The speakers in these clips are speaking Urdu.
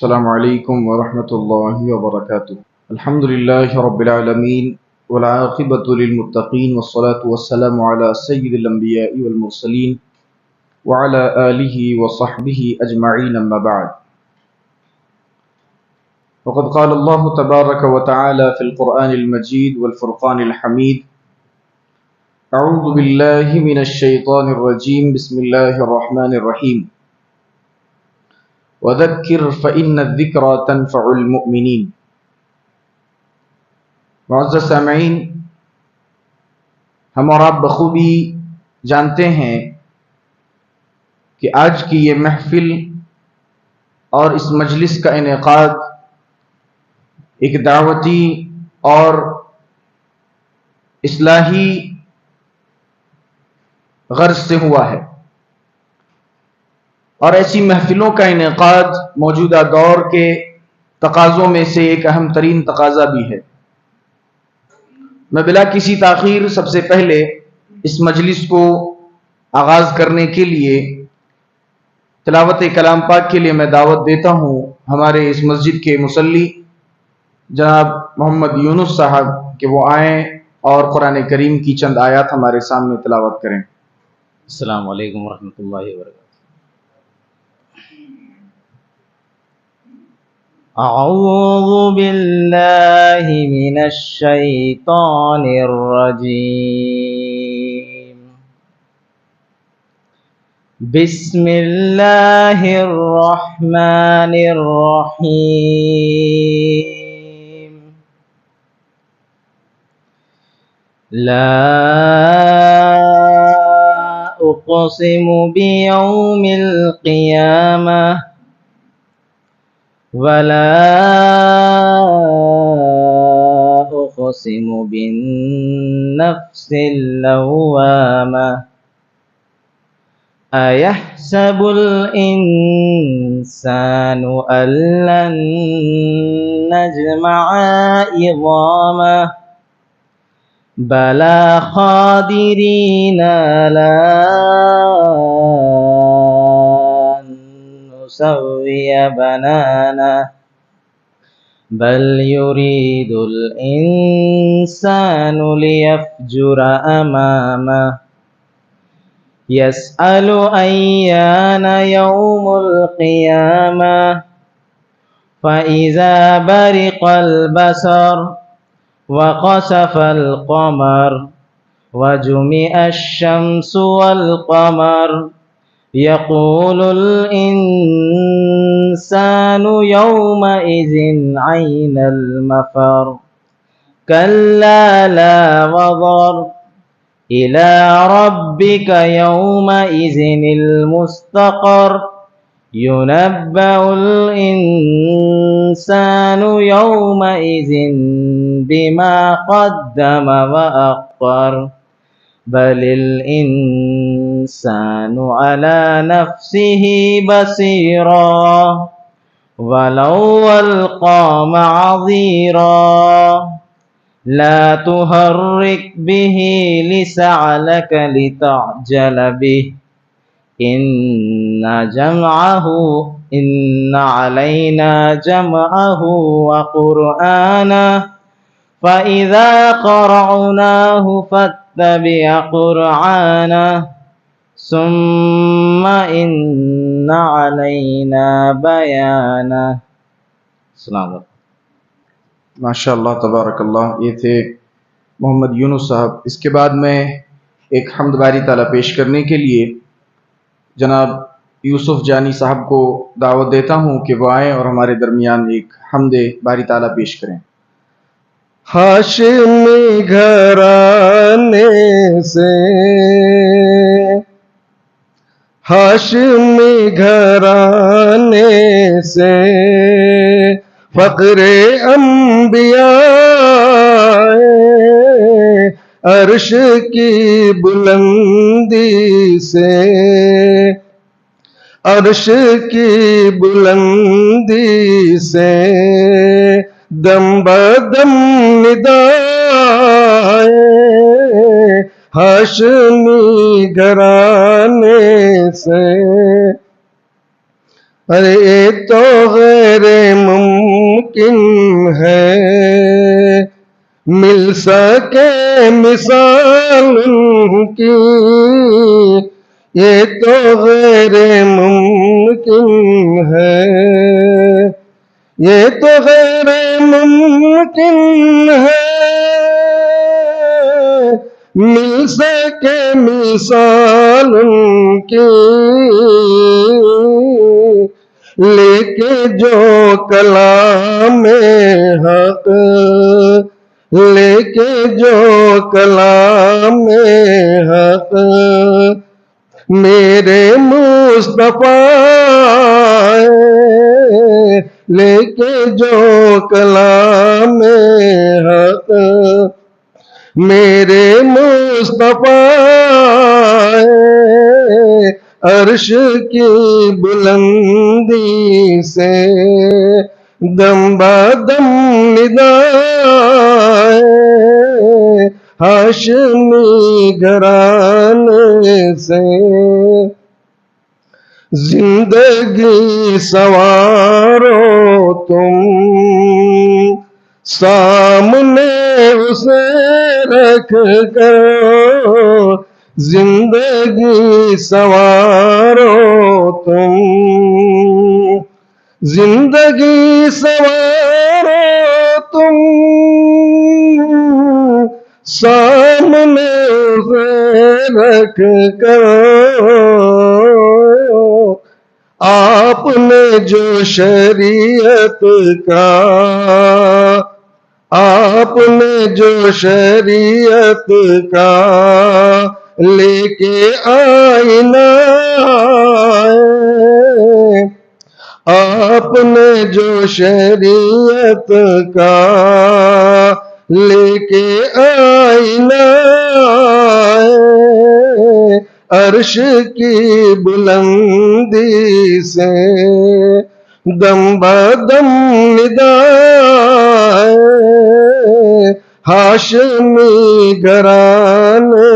السلام علیکم ورحمۃ اللہ وبرکاتہ۔ الحمد للہ رب العالمین والعاقبۃ للمتقین والصلاة والسلام علی سید الانبیاء والمرسلین وعلی آلہ وصحبہ اجمعین، اما بعد۔ وقد قال اللہ تبارک وتعالی فی القرآن المجید والفرقان الحمید: اعوذ باللہ من الشیطان الرجیم، بسم اللہ الرحمن الرحیم۔ وَذَكِّرْ فَإِنَّ الذِّكْرَى تَنفَعُ الْمُؤْمِنِينَ۔ معزز سامعین، ہم اور آپ بخوبی جانتے ہیں کہ آج کی یہ محفل اور اس مجلس کا انعقاد ایک دعوتی اور اصلاحی غرض سے ہوا ہے، اور ایسی محفلوں کا انعقاد موجودہ دور کے تقاضوں میں سے ایک اہم ترین تقاضا بھی ہے۔ میں بلا کسی تاخیر سب سے پہلے اس مجلس کو آغاز کرنے کے لیے تلاوت کلام پاک کے لیے میں دعوت دیتا ہوں ہمارے اس مسجد کے مصلی جناب محمد یونس صاحب کہ وہ آئیں اور قرآن کریم کی چند آیات ہمارے سامنے تلاوت کریں۔ السلام علیکم ورحمۃ اللہ وبرکاتہ۔ اعوذ باللہ من الشیطان الرجیم، بسم اللہ الرحمن الرحیم۔ لا اقسم بیوم القیامہ ولا اقسم بالنفس اللوامہ، ایحسب الانسان ان لن نجمع عظامہ، بلا قادرین علی ان نسوی بنانہ، بل یرید الانسان لیفجر امامہ، یسأل ایان یوم القیامہ، فإذا برق البصر وخسف القمر وجمع الشمس والقمر، يقول الإنسان يومئذ أين المفر، كلا لا وزر، إلى ربك يومئذ المستقر، ينبأ الإنسان يومئذ بما قدم وأخر، بل الإنسان على نفسه بصيرا ولو ألقى معذيرا، لا تحرك به لسانك لتعجل به، إن علينا جمعه وقرآنه، فإذا قرأناه فاتبع قرآنه، ثم إن علينا بيانه۔ السلام علیکم۔ ماشاء اللہ تبارک اللہ، یہ تھے محمد یونس صاحب۔ اس کے بعد میں ایک حمد باری تعالیٰ پیش کرنے کے لیے جناب یوسف جانی صاحب کو دعوت دیتا ہوں کہ وہ آئیں اور ہمارے درمیان ایک حمد باری تعالیٰ پیش کریں۔ ہاشمی گھرانے سے، ہاشمی گھرانے سے، فخر انبیاء عرش کی بلندی سے، عرش کی بلندی سے، دم بدم ندائے ہاشمی گھرانے سے، ارے یہ تو غیر ممکن ہے مل سکے مثال ان کی، یہ تو غیر ممکن ہے، یہ تو غیر ممکن ہے مل سکے مثال ان کی، لیکن جو کلام حق، لیکن جو کلام حق میرے مصطفیٰ ہے، لیکن جو کلام حق میرے مصطفیٰ ہے، عرش کی بلندی سے دم بدم ندائے، ہاشمی گھرانے سے زندگی سنوارو تم، سامنے اسے رکھ کر زندگی سنوارو تم، زندگی سنوارو تم، سامنے اسے رکھ کر آپ نے جو شریعت کا، آپ نے جو شریعت کا لے کے آئینہ، آپ نے جو شریعت کا لے کے آئینہ، عرش کی بلندی سے دم بدم ندائے، ہاشمی گھرانے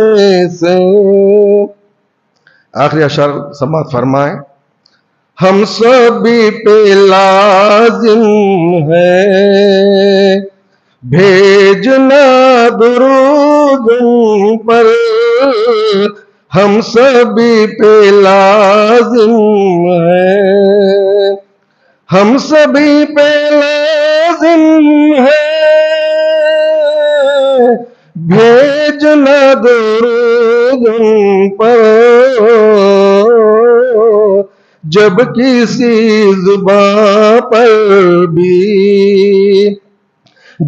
سے۔ آخری اشعار سماعت فرمائیں۔ ہم سبھی پہ لازم ہے بھیجنا درود ان پر، ہم سبھی پہ لازم ہے، ہم سبھی پہ لازم ہے بھیجنا درود ان پر، جب کسی زباں پر بھی،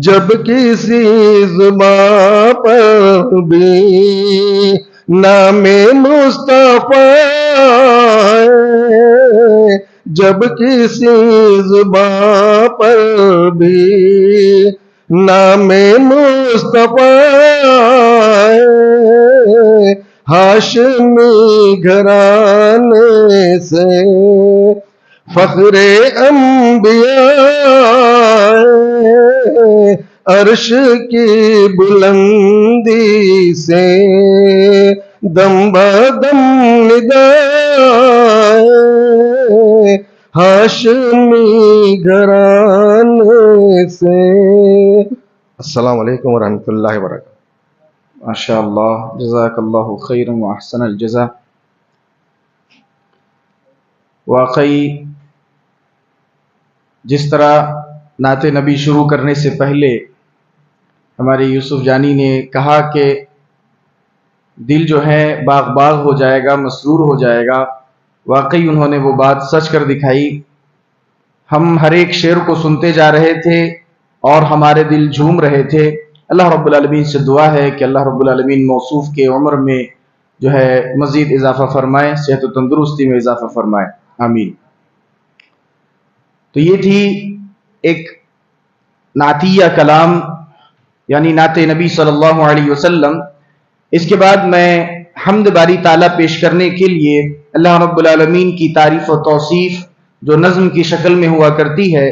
جب کسی زباں پر بھی نام مصطفیٰ، جب کسی زباں پر بھی نام مصطفیٰ، ہاشمی گھرانے سے فخر انبیاء، عرش کی بلندی سے دم بدم ندائے، ہاشمی گھرانے سے۔ السلام علیکم ورحمۃ اللہ وبرکاتہ۔ ماشاء اللہ، جزاک اللہ خیر و احسن الجزا۔ واقعی جس طرح نعت نبی شروع کرنے سے پہلے ہمارے یوسف جانی نے کہا کہ دل جو ہے باغ باغ ہو جائے گا، مسرور ہو جائے گا، واقعی انہوں نے وہ بات سچ کر دکھائی۔ ہم ہر ایک شعر کو سنتے جا رہے تھے اور ہمارے دل جھوم رہے تھے۔ اللہ رب العالمین سے دعا ہے کہ اللہ رب العالمین موصوف کے عمر میں جو ہے مزید اضافہ فرمائے، صحت و تندرستی میں اضافہ فرمائے، آمین۔ تو یہ تھی ایک نعتیہ کلام، یعنی نعت نبی صلی اللہ علیہ وسلم۔ اس کے بعد میں حمد باری تعالیٰ پیش کرنے کے لیے اللہ رب العالمین کی تعریف و توصیف جو نظم کی شکل میں ہوا کرتی ہے،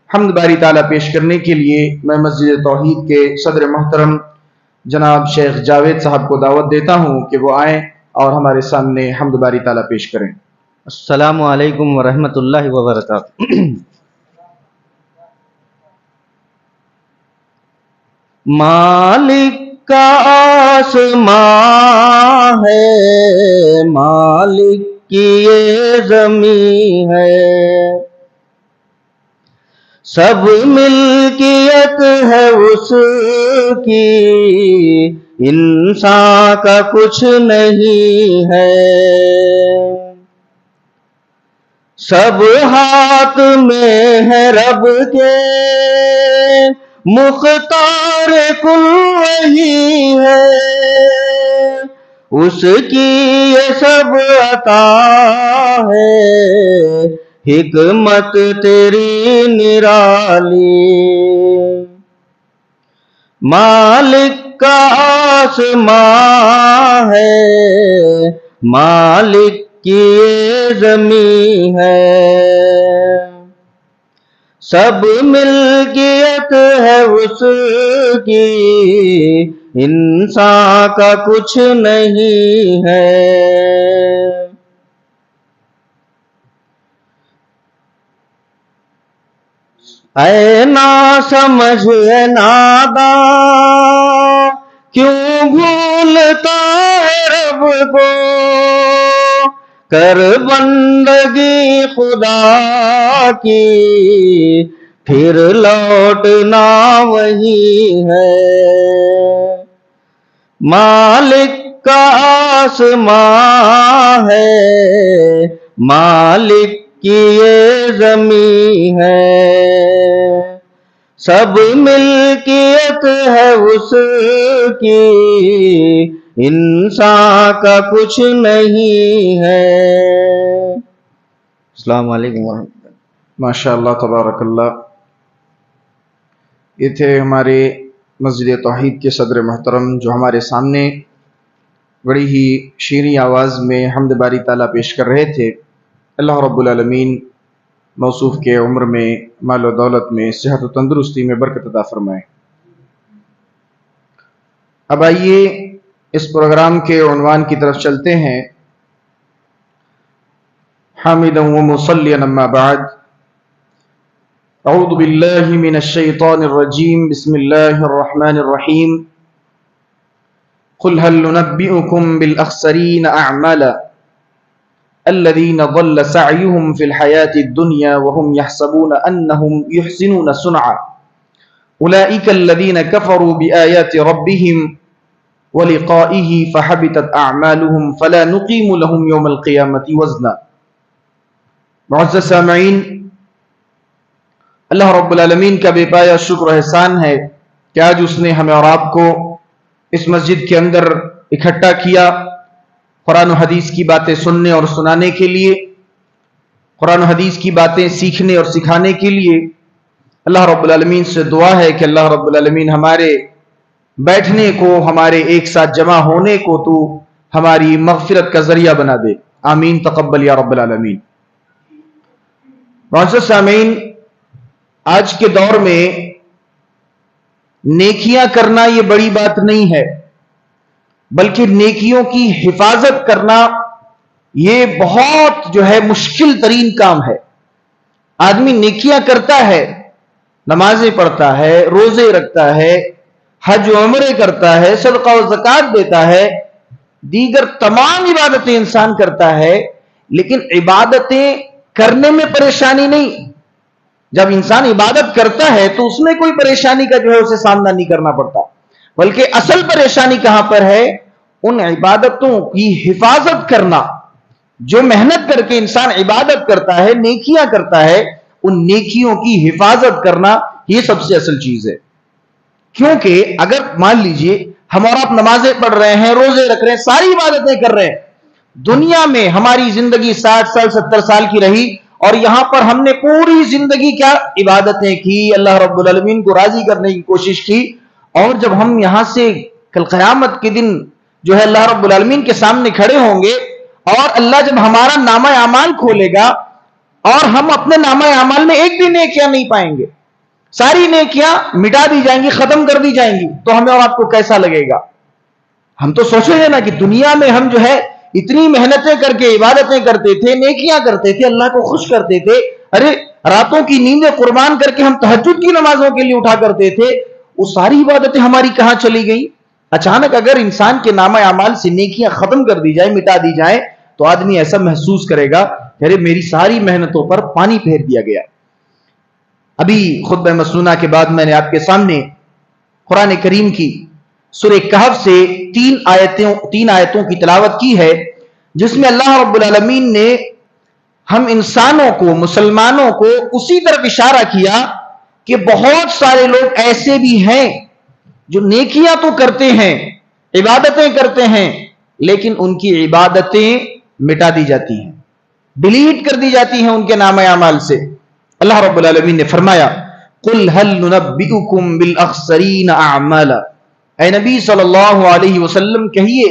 حمد باری تعالیٰ پیش کرنے کے لیے میں مسجد توحید کے صدر محترم جناب شیخ جاوید صاحب کو دعوت دیتا ہوں کہ وہ آئیں اور ہمارے سامنے حمد باری تعالیٰ پیش کریں۔ السلام علیکم ورحمۃ اللہ وبرکاتہ۔ مالک کا آسمان ہے، مالک کی یہ زمین ہے، سب ملکیت ہے اس کی، انسان کا کچھ نہیں ہے، سب ہاتھ میں ہے رب کے، مختار کل وہی ہے، اس کی یہ سب عطا ہے، حکمت تیری نرالی۔ مالک کا آسمان ہے، مالک کی یہ زمین ہے، سب ملکیت ہے اس کی، انسان کا کچھ نہیں ہے۔ اے نا سمجھ اے ناداں، کیوں بھولتا ہے رب کو، کر بندگی خدا کی، پھر لوٹنا وہی ہے۔ مالک کا آسمان ہے، مالک کی یہ زمین ہے، سب ملکیت ہے اس کی، انسان کا کچھ نہیں ہے۔ السلام علیکم ورحمۃ اللہ۔ ماشاء اللہ تبارک اللہ۔ یہ تھے ہمارے مسجد توحید کے صدر محترم جو ہمارے سامنے بڑی ہی شیریں آواز میں حمد باری تعالیٰ پیش کر رہے تھے۔ اللہ رب العالمین موصوف کے عمر میں، مال و دولت میں، صحت و تندرستی میں برکت عطا فرمائے۔ اب آئیے اس پروگرام کے عنوان کی طرف چلتے ہیں۔ حامدا و مصلیا اما بعد، اعوذ باللہ من الشیطان الرجیم، بسم اللہ الرحمن الرحیم۔ قل هل ننبئكم بالاخسرین اعمالا الذين ضل سعيهم في الحياة الدنيا وهم يحسبون أنهم يحسنون صنعا أولئك الذين كفروا بآيات ربهم ولقائه فحبطت أعمالهم فلا نقيم لهم يوم القيامة وزنا۔ معزز سامعین، اللہ رب العالمین کا بے پایا شکر و احسان ہے کہ آج اس نے ہمیں اور آپ کو اس مسجد کے اندر اکٹھا کیا، قرآن و حدیث کی باتیں سننے اور سنانے کے لیے، قرآن و حدیث کی باتیں سیکھنے اور سکھانے کے لیے۔ اللہ رب العالمین سے دعا ہے کہ اللہ رب العالمین ہمارے بیٹھنے کو، ہمارے ایک ساتھ جمع ہونے کو تو ہماری مغفرت کا ذریعہ بنا دے، آمین تقبل یا رب العالمین۔ معزز سامعین، آج کے دور میں نیکیاں کرنا یہ بڑی بات نہیں ہے، بلکہ نیکیوں کی حفاظت کرنا یہ بہت مشکل ترین کام ہے۔ آدمی نیکیاں کرتا ہے، نمازیں پڑھتا ہے، روزے رکھتا ہے، حج و عمرے کرتا ہے، صدقہ و زکوٰۃ دیتا ہے، دیگر تمام عبادتیں انسان کرتا ہے، لیکن عبادتیں کرنے میں پریشانی نہیں۔ جب انسان عبادت کرتا ہے تو اس میں کوئی پریشانی کا اسے سامنا نہیں کرنا پڑتا، بلکہ اصل پریشانی کہاں پر ہے؟ ان عبادتوں کی حفاظت کرنا۔ جو محنت کر کے انسان عبادت کرتا ہے، نیکیاں کرتا ہے، ان نیکیوں کی حفاظت کرنا یہ سب سے اصل چیز ہے۔ کیونکہ اگر مان لیجئے ہم اور آپ نمازیں پڑھ رہے ہیں، روزے رکھ رہے ہیں، ساری عبادتیں کر رہے ہیں، دنیا میں ہماری زندگی 60 سال 70 سال کی رہی، اور یہاں پر ہم نے پوری زندگی کیا عبادتیں کی، اللہ رب العالمین کو راضی کرنے کی کوشش کی، اور جب ہم یہاں سے کل قیامت کے دن اللہ رب العالمین کے سامنے کھڑے ہوں گے، اور اللہ جب ہمارا نامہ اعمال کھولے گا اور ہم اپنے نامہ اعمال میں ایک بھی نیکیاں نہیں پائیں گے، ساری نیکیاں مٹا دی جائیں گی، ختم کر دی جائیں گی، تو ہمیں اور آپ کو کیسا لگے گا؟ ہم تو سوچیں گے نا کہ دنیا میں ہم اتنی محنتیں کر کے عبادتیں کرتے تھے، نیکیاں کرتے تھے، اللہ کو خوش کرتے تھے، ارے راتوں کی نیندیں قربان کر کے ہم تہجد کی نمازوں کے لیے اٹھا کرتے تھے، وہ ساری عبادتیں ہماری کہاں چلی گئی؟ اچانک اگر انسان کے نامہ اعمال سے نیکیاں ختم کر دی جائیں، مٹا دی جائیں، تو آدمی ایسا محسوس کرے گا کہ ارے میری ساری محنتوں پر پانی پھیر دیا گیا۔ ابھی خطبہ مسنونہ کے بعد میں نے آپ کے سامنے قرآن کریم کی سورہ کہف سے تین آیتوں کی تلاوت کی ہے، جس میں اللہ رب العالمین نے ہم انسانوں کو، مسلمانوں کو اسی طرف اشارہ کیا کہ بہت سارے لوگ ایسے بھی ہیں جو نیکیاں تو کرتے ہیں، عبادتیں کرتے ہیں، لیکن ان کی عبادتیں مٹا دی جاتی ہیں، ڈیلیٹ کر دی جاتی ہیں ان کے نامہ اعمال سے۔ اللہ رب العالمین نے فرمایا قُلْ هَلْ نُنَبِّئُكُمْ بِالْأَخْسَرِينَ أَعْمَالًا، اے نبی صلی اللہ علیہ وسلم کہیے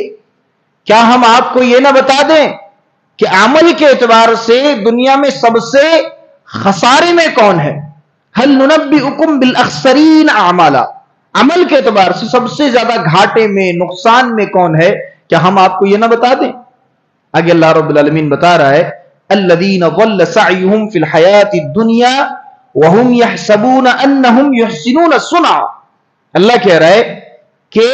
کیا ہم آپ کو یہ نہ بتا دیں کہ عمل کے اعتبار سے دنیا میں سب سے خسارے میں کون ہے؟ هَلْ نُنَبِّئُكُمْ بِالْأَخْسَرِينَ أَعْمَالًا، عمل کے اعتبار سے سب سے زیادہ گھاٹے میں، نقصان میں کون ہے؟ کیا ہم آپ کو یہ نہ بتا دیں؟ آگے اللہ رب العالمین بتا رہا ہے الذین ضل سعیہم فی الحیات الدنیا وہم یحسبون انہم یحسنون صنعا، اللہ کہہ رہا ہے کہ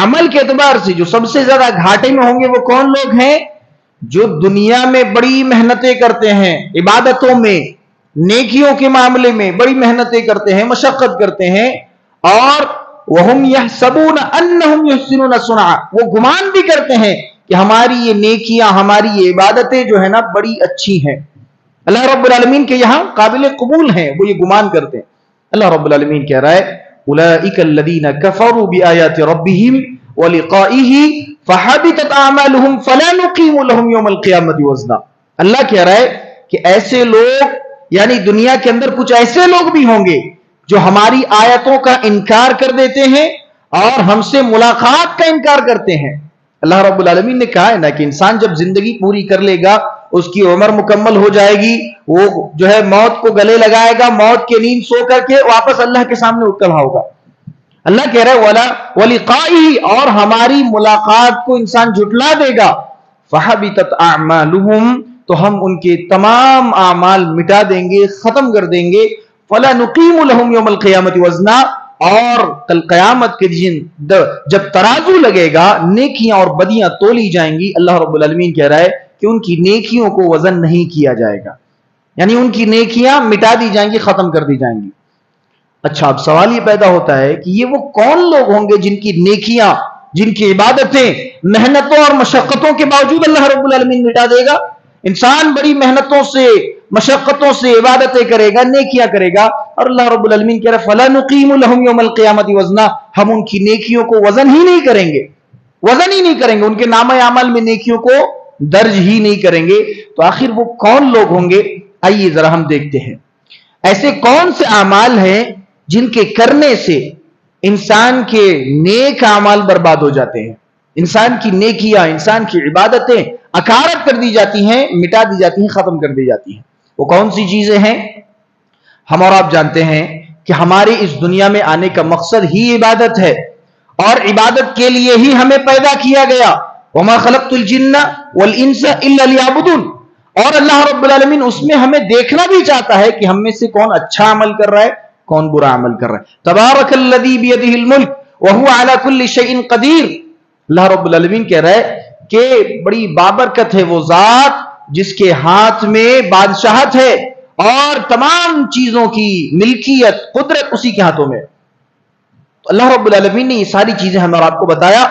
عمل کے اعتبار سے جو سب سے زیادہ گھاٹے میں ہوں گے وہ کون لوگ ہیں؟ جو دنیا میں بڑی محنتیں کرتے ہیں، عبادتوں میں، نیکیوں کے معاملے میں بڑی محنتیں کرتے ہیں، مشقت کرتے ہیں، اور وہم یحسبون انہم یحسنون صنعا، وہ گمان بھی کرتے ہیں کہ ہماری یہ نیکیاں، ہماری یہ عبادتیں جو ہے نا بڑی اچھی ہیں۔ اللہ رب العالمین کے یہاں قابل قبول ہیں، وہ یہ گمان کرتے ہیں۔ اللہ رب العالمین کہہ رہا ہے اولئک الذین کفروا بآیات ربہم ولقائہ فحبطت اعمالہم فلا نقیم لہم یوم القیامۃ وزنا، اللہ کہہ رہا ہے کہ ایسے لوگ، یعنی دنیا کے اندر کچھ ایسے لوگ بھی ہوں گے جو ہماری آیتوں کا انکار کر دیتے ہیں اور ہم سے ملاقات کا انکار کرتے ہیں۔ اللہ رب العالمین نے کہا ہے نا کہ انسان جب زندگی پوری کر لے گا، اس کی عمر مکمل ہو جائے گی، وہ جو ہے موت کو گلے لگائے گا، موت کے نیند سو کر کے واپس اللہ کے سامنے اٹھ کر ہوگا۔ اللہ کہہ رہا ہے وَلِقَائِهِ، اور ہماری ملاقات کو انسان جھٹلا دے گا، فَحَبِطَتْ أَعْمَالُهُمْ، تو ہم ان کے تمام اعمال مٹا دیں گے، ختم کر دیں گے، فَلَا نُقِيمُ لَهُمْ يَوْمَ الْقِيَامَةِ وَزْنًا، اور کل قیامت کے دن جب ترازو لگے گا، نیکیاں اور بدیاں تولی جائیں گی، اللہ رب العالمین کہہ رہا ہے کہ ان کی نیکیوں کو وزن نہیں کیا جائے گا، یعنی ان کی نیکیاں مٹا دی جائیں گی، ختم کر دی جائیں گی۔ اچھا، اب سوال یہ پیدا ہوتا ہے کہ یہ وہ کون لوگ ہوں گے جن کی نیکیاں، جن کی عبادتیں محنتوں اور مشقتوں کے باوجود اللہ رب العالمین مٹا دے گا؟ انسان بڑی محنتوں سے، مشقتوں سے عبادتیں کرے گا، نیکیاں کرے گا، اور اللہ رب العالمین کہہ رہا ہے فَلَا نُقِيمُ لَهُمْ يَوْمَ الْقِيَامَةِ وَزْنًا، ہم ان کی نیکیوں کو وزن ہی نہیں کریں گے، وزن ہی نہیں کریں گے، ان کے نامہ اعمال میں نیکیوں کو درج ہی نہیں کریں گے۔ تو آخر وہ کون لوگ ہوں گے؟ آئیے ذرا ہم دیکھتے ہیں ایسے کون سے اعمال ہیں جن کے کرنے سے انسان کے نیک اعمال برباد ہو جاتے ہیں، انسان کی نیکیاں، انسان کی عبادتیں اکارت کر دی جاتی ہیں، مٹا دی جاتی ہیں، ختم کر دی جاتی ہیں۔ وہ کون سی چیزیں ہیں؟ ہم اور آپ جانتے ہیں کہ ہمارے اس دنیا میں آنے کا مقصد ہی عبادت ہے، اور عبادت کے لیے ہی ہمیں پیدا کیا گیا، وَمَا خَلَقْتُ الْجِنَّ وَالْإِنسَ إِلَّا لِيَعْبُدُونَ، اور اللہ رب العالمین اس میں ہمیں دیکھنا بھی چاہتا ہے کہ ہم میں سے کون اچھا عمل کر رہا ہے، کون برا عمل کر رہا ہے۔ تبارک الذی بیدہ الملک وہو علی کل شیء قدیر، اللہ رب العالمین کہہ رہا ہے کہ بڑی بابرکت ہے وہ ذات جس کے ہاتھ میں بادشاہت ہے اور تمام چیزوں کی ملکیت، قدرت اسی کے ہاتھوں میں۔ تو اللہ رب العالمین نے یہ ساری چیزیں ہمیں اور آپ کو بتایا،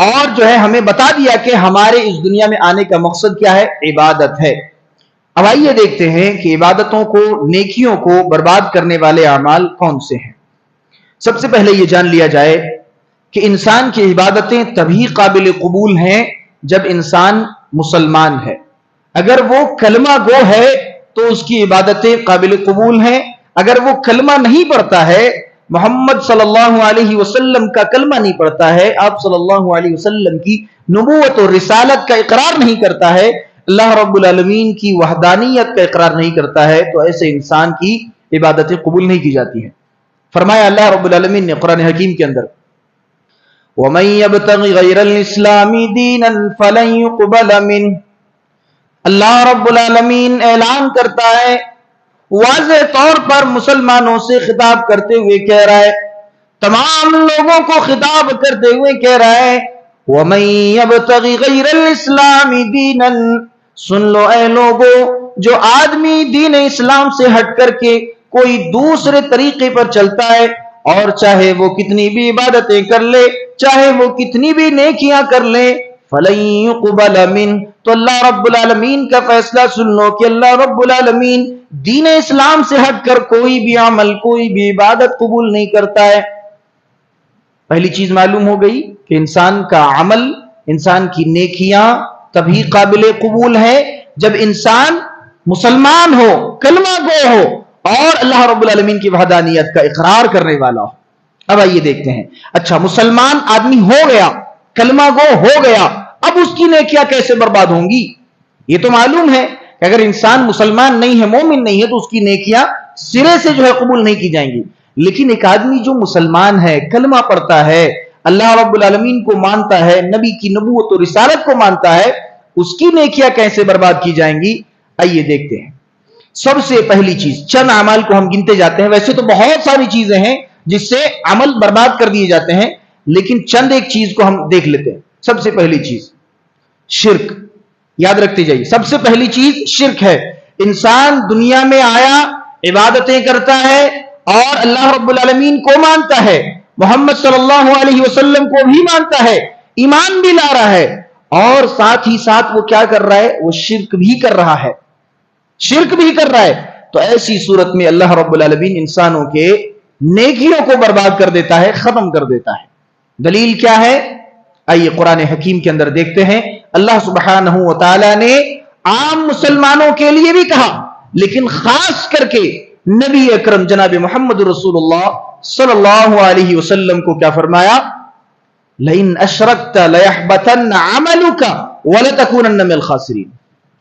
اور جو ہے ہمیں بتا دیا کہ ہمارے اس دنیا میں آنے کا مقصد کیا ہے، عبادت ہے۔ اب آئیے دیکھتے ہیں کہ عبادتوں کو، نیکیوں کو برباد کرنے والے اعمال کون سے ہیں۔ سب سے پہلے یہ جان لیا جائے کہ انسان کی عبادتیں تبھی قابل قبول ہیں جب انسان مسلمان ہے۔ اگر وہ کلمہ گو ہے تو اس کی عبادتیں قابل قبول ہیں، اگر وہ کلمہ نہیں پڑھتا ہے، محمد صلی اللہ علیہ وسلم کا کلمہ نہیں پڑھتا ہے، آپ صلی اللہ علیہ وسلم کی نبوت اور رسالت کا اقرار نہیں کرتا ہے، اللہ رب العالمین کی وحدانیت کا اقرار نہیں کرتا ہے، تو ایسے انسان کی عبادتیں قبول نہیں کی جاتی ہیں۔ فرمایا اللہ رب العالمین نے قرآن حکیم کے اندر وَمَن يَبْتَغِ غَيْرَ الْإِسْلَامِ دِينًا فَلَن يُقْبَلَ مِنْهُ۔ اللہ رب العالمین اعلان کرتا ہے، واضح طور پر مسلمانوں سے خطاب کرتے ہوئے کہہ رہا ہے، تمام لوگوں کو خطاب کرتے ہوئے کہہ رہا ہے، وَمَن يَبْتَغِ غَيْرَ الْإِسْلَامِ دِينًا، سن لو اے لوگو، جو آدمی دین اسلام سے ہٹ کر کے کوئی دوسرے طریقے پر چلتا ہے، اور چاہے وہ کتنی بھی عبادتیں کر لے، چاہے وہ کتنی بھی نیکیاں کر لے، فَلَن يُقْبَلَ مِنْهُ، تو اللہ رب العالمین کا فیصلہ سن لو کہ اللہ رب العالمین دین اسلام سے ہٹ کر کوئی بھی عمل، کوئی بھی عبادت قبول نہیں کرتا ہے۔ پہلی چیز معلوم ہو گئی کہ انسان کا عمل، انسان کی نیکیاں تبھی قابل قبول ہے جب انسان مسلمان ہو، کلمہ گو ہو، اور اللہ رب العالمین کی وحدانیت کا اقرار کرنے والا ہو۔ اب آئیے دیکھتے ہیں، اچھا مسلمان آدمی ہو گیا، کلمہ گو ہو گیا، اب اس کی نیکیاں کیسے برباد ہوں گی؟ یہ تو معلوم ہے کہ اگر انسان مسلمان نہیں ہے، مومن نہیں ہے، تو اس کی نیکیاں سرے سے جو ہے قبول نہیں کی جائیں گی۔ لیکن ایک آدمی جو مسلمان ہے، کلمہ پڑھتا ہے، اللہ رب العالمین کو مانتا ہے، نبی کی نبوت و رسالت کو مانتا ہے، اس کی نیکیاں کیسے برباد کی جائیں گی؟ آئیے دیکھتے ہیں۔ سب سے پہلی چیز، چند اعمال کو ہم گنتے جاتے ہیں، ویسے تو بہت ساری چیزیں ہیں جس سے عمل برباد کر دیے جاتے ہیں، لیکن چند ایک چیز کو ہم دیکھ لیتے ہیں۔ سب سے پہلی چیز شرک، یاد رکھتے جائیے، سب سے پہلی چیز شرک ہے۔ انسان دنیا میں آیا، عبادتیں کرتا ہے، اور اللہ رب العالمین کو مانتا ہے، محمد صلی اللہ علیہ وسلم کو بھی مانتا ہے، ایمان بھی لا رہا ہے، اور ساتھ ہی ساتھ وہ کیا کر رہا ہے؟ وہ شرک بھی کر رہا ہے، شرک بھی کر رہا ہے۔ تو ایسی صورت میں اللہ رب العالمین انسانوں کے نیکیوں کو برباد کر دیتا ہے، ختم کر دیتا ہے۔ دلیل کیا ہے؟ آئیے قرآن حکیم کے اندر دیکھتے ہیں۔ اللہ سبحانہ و تعالی نے عام مسلمانوں کے لیے بھی کہا، لیکن خاص کر کے نبی اکرم جناب محمد رسول اللہ صلی اللہ علیہ وسلم کو کیا فرمایا؟ لَإِنْ أَشْرَكْتَ لَيَحْبَطَنَّ عَمَلُكَ وَلَتَكُونَنَّ مِنَ الْخَاسِرِينَ۔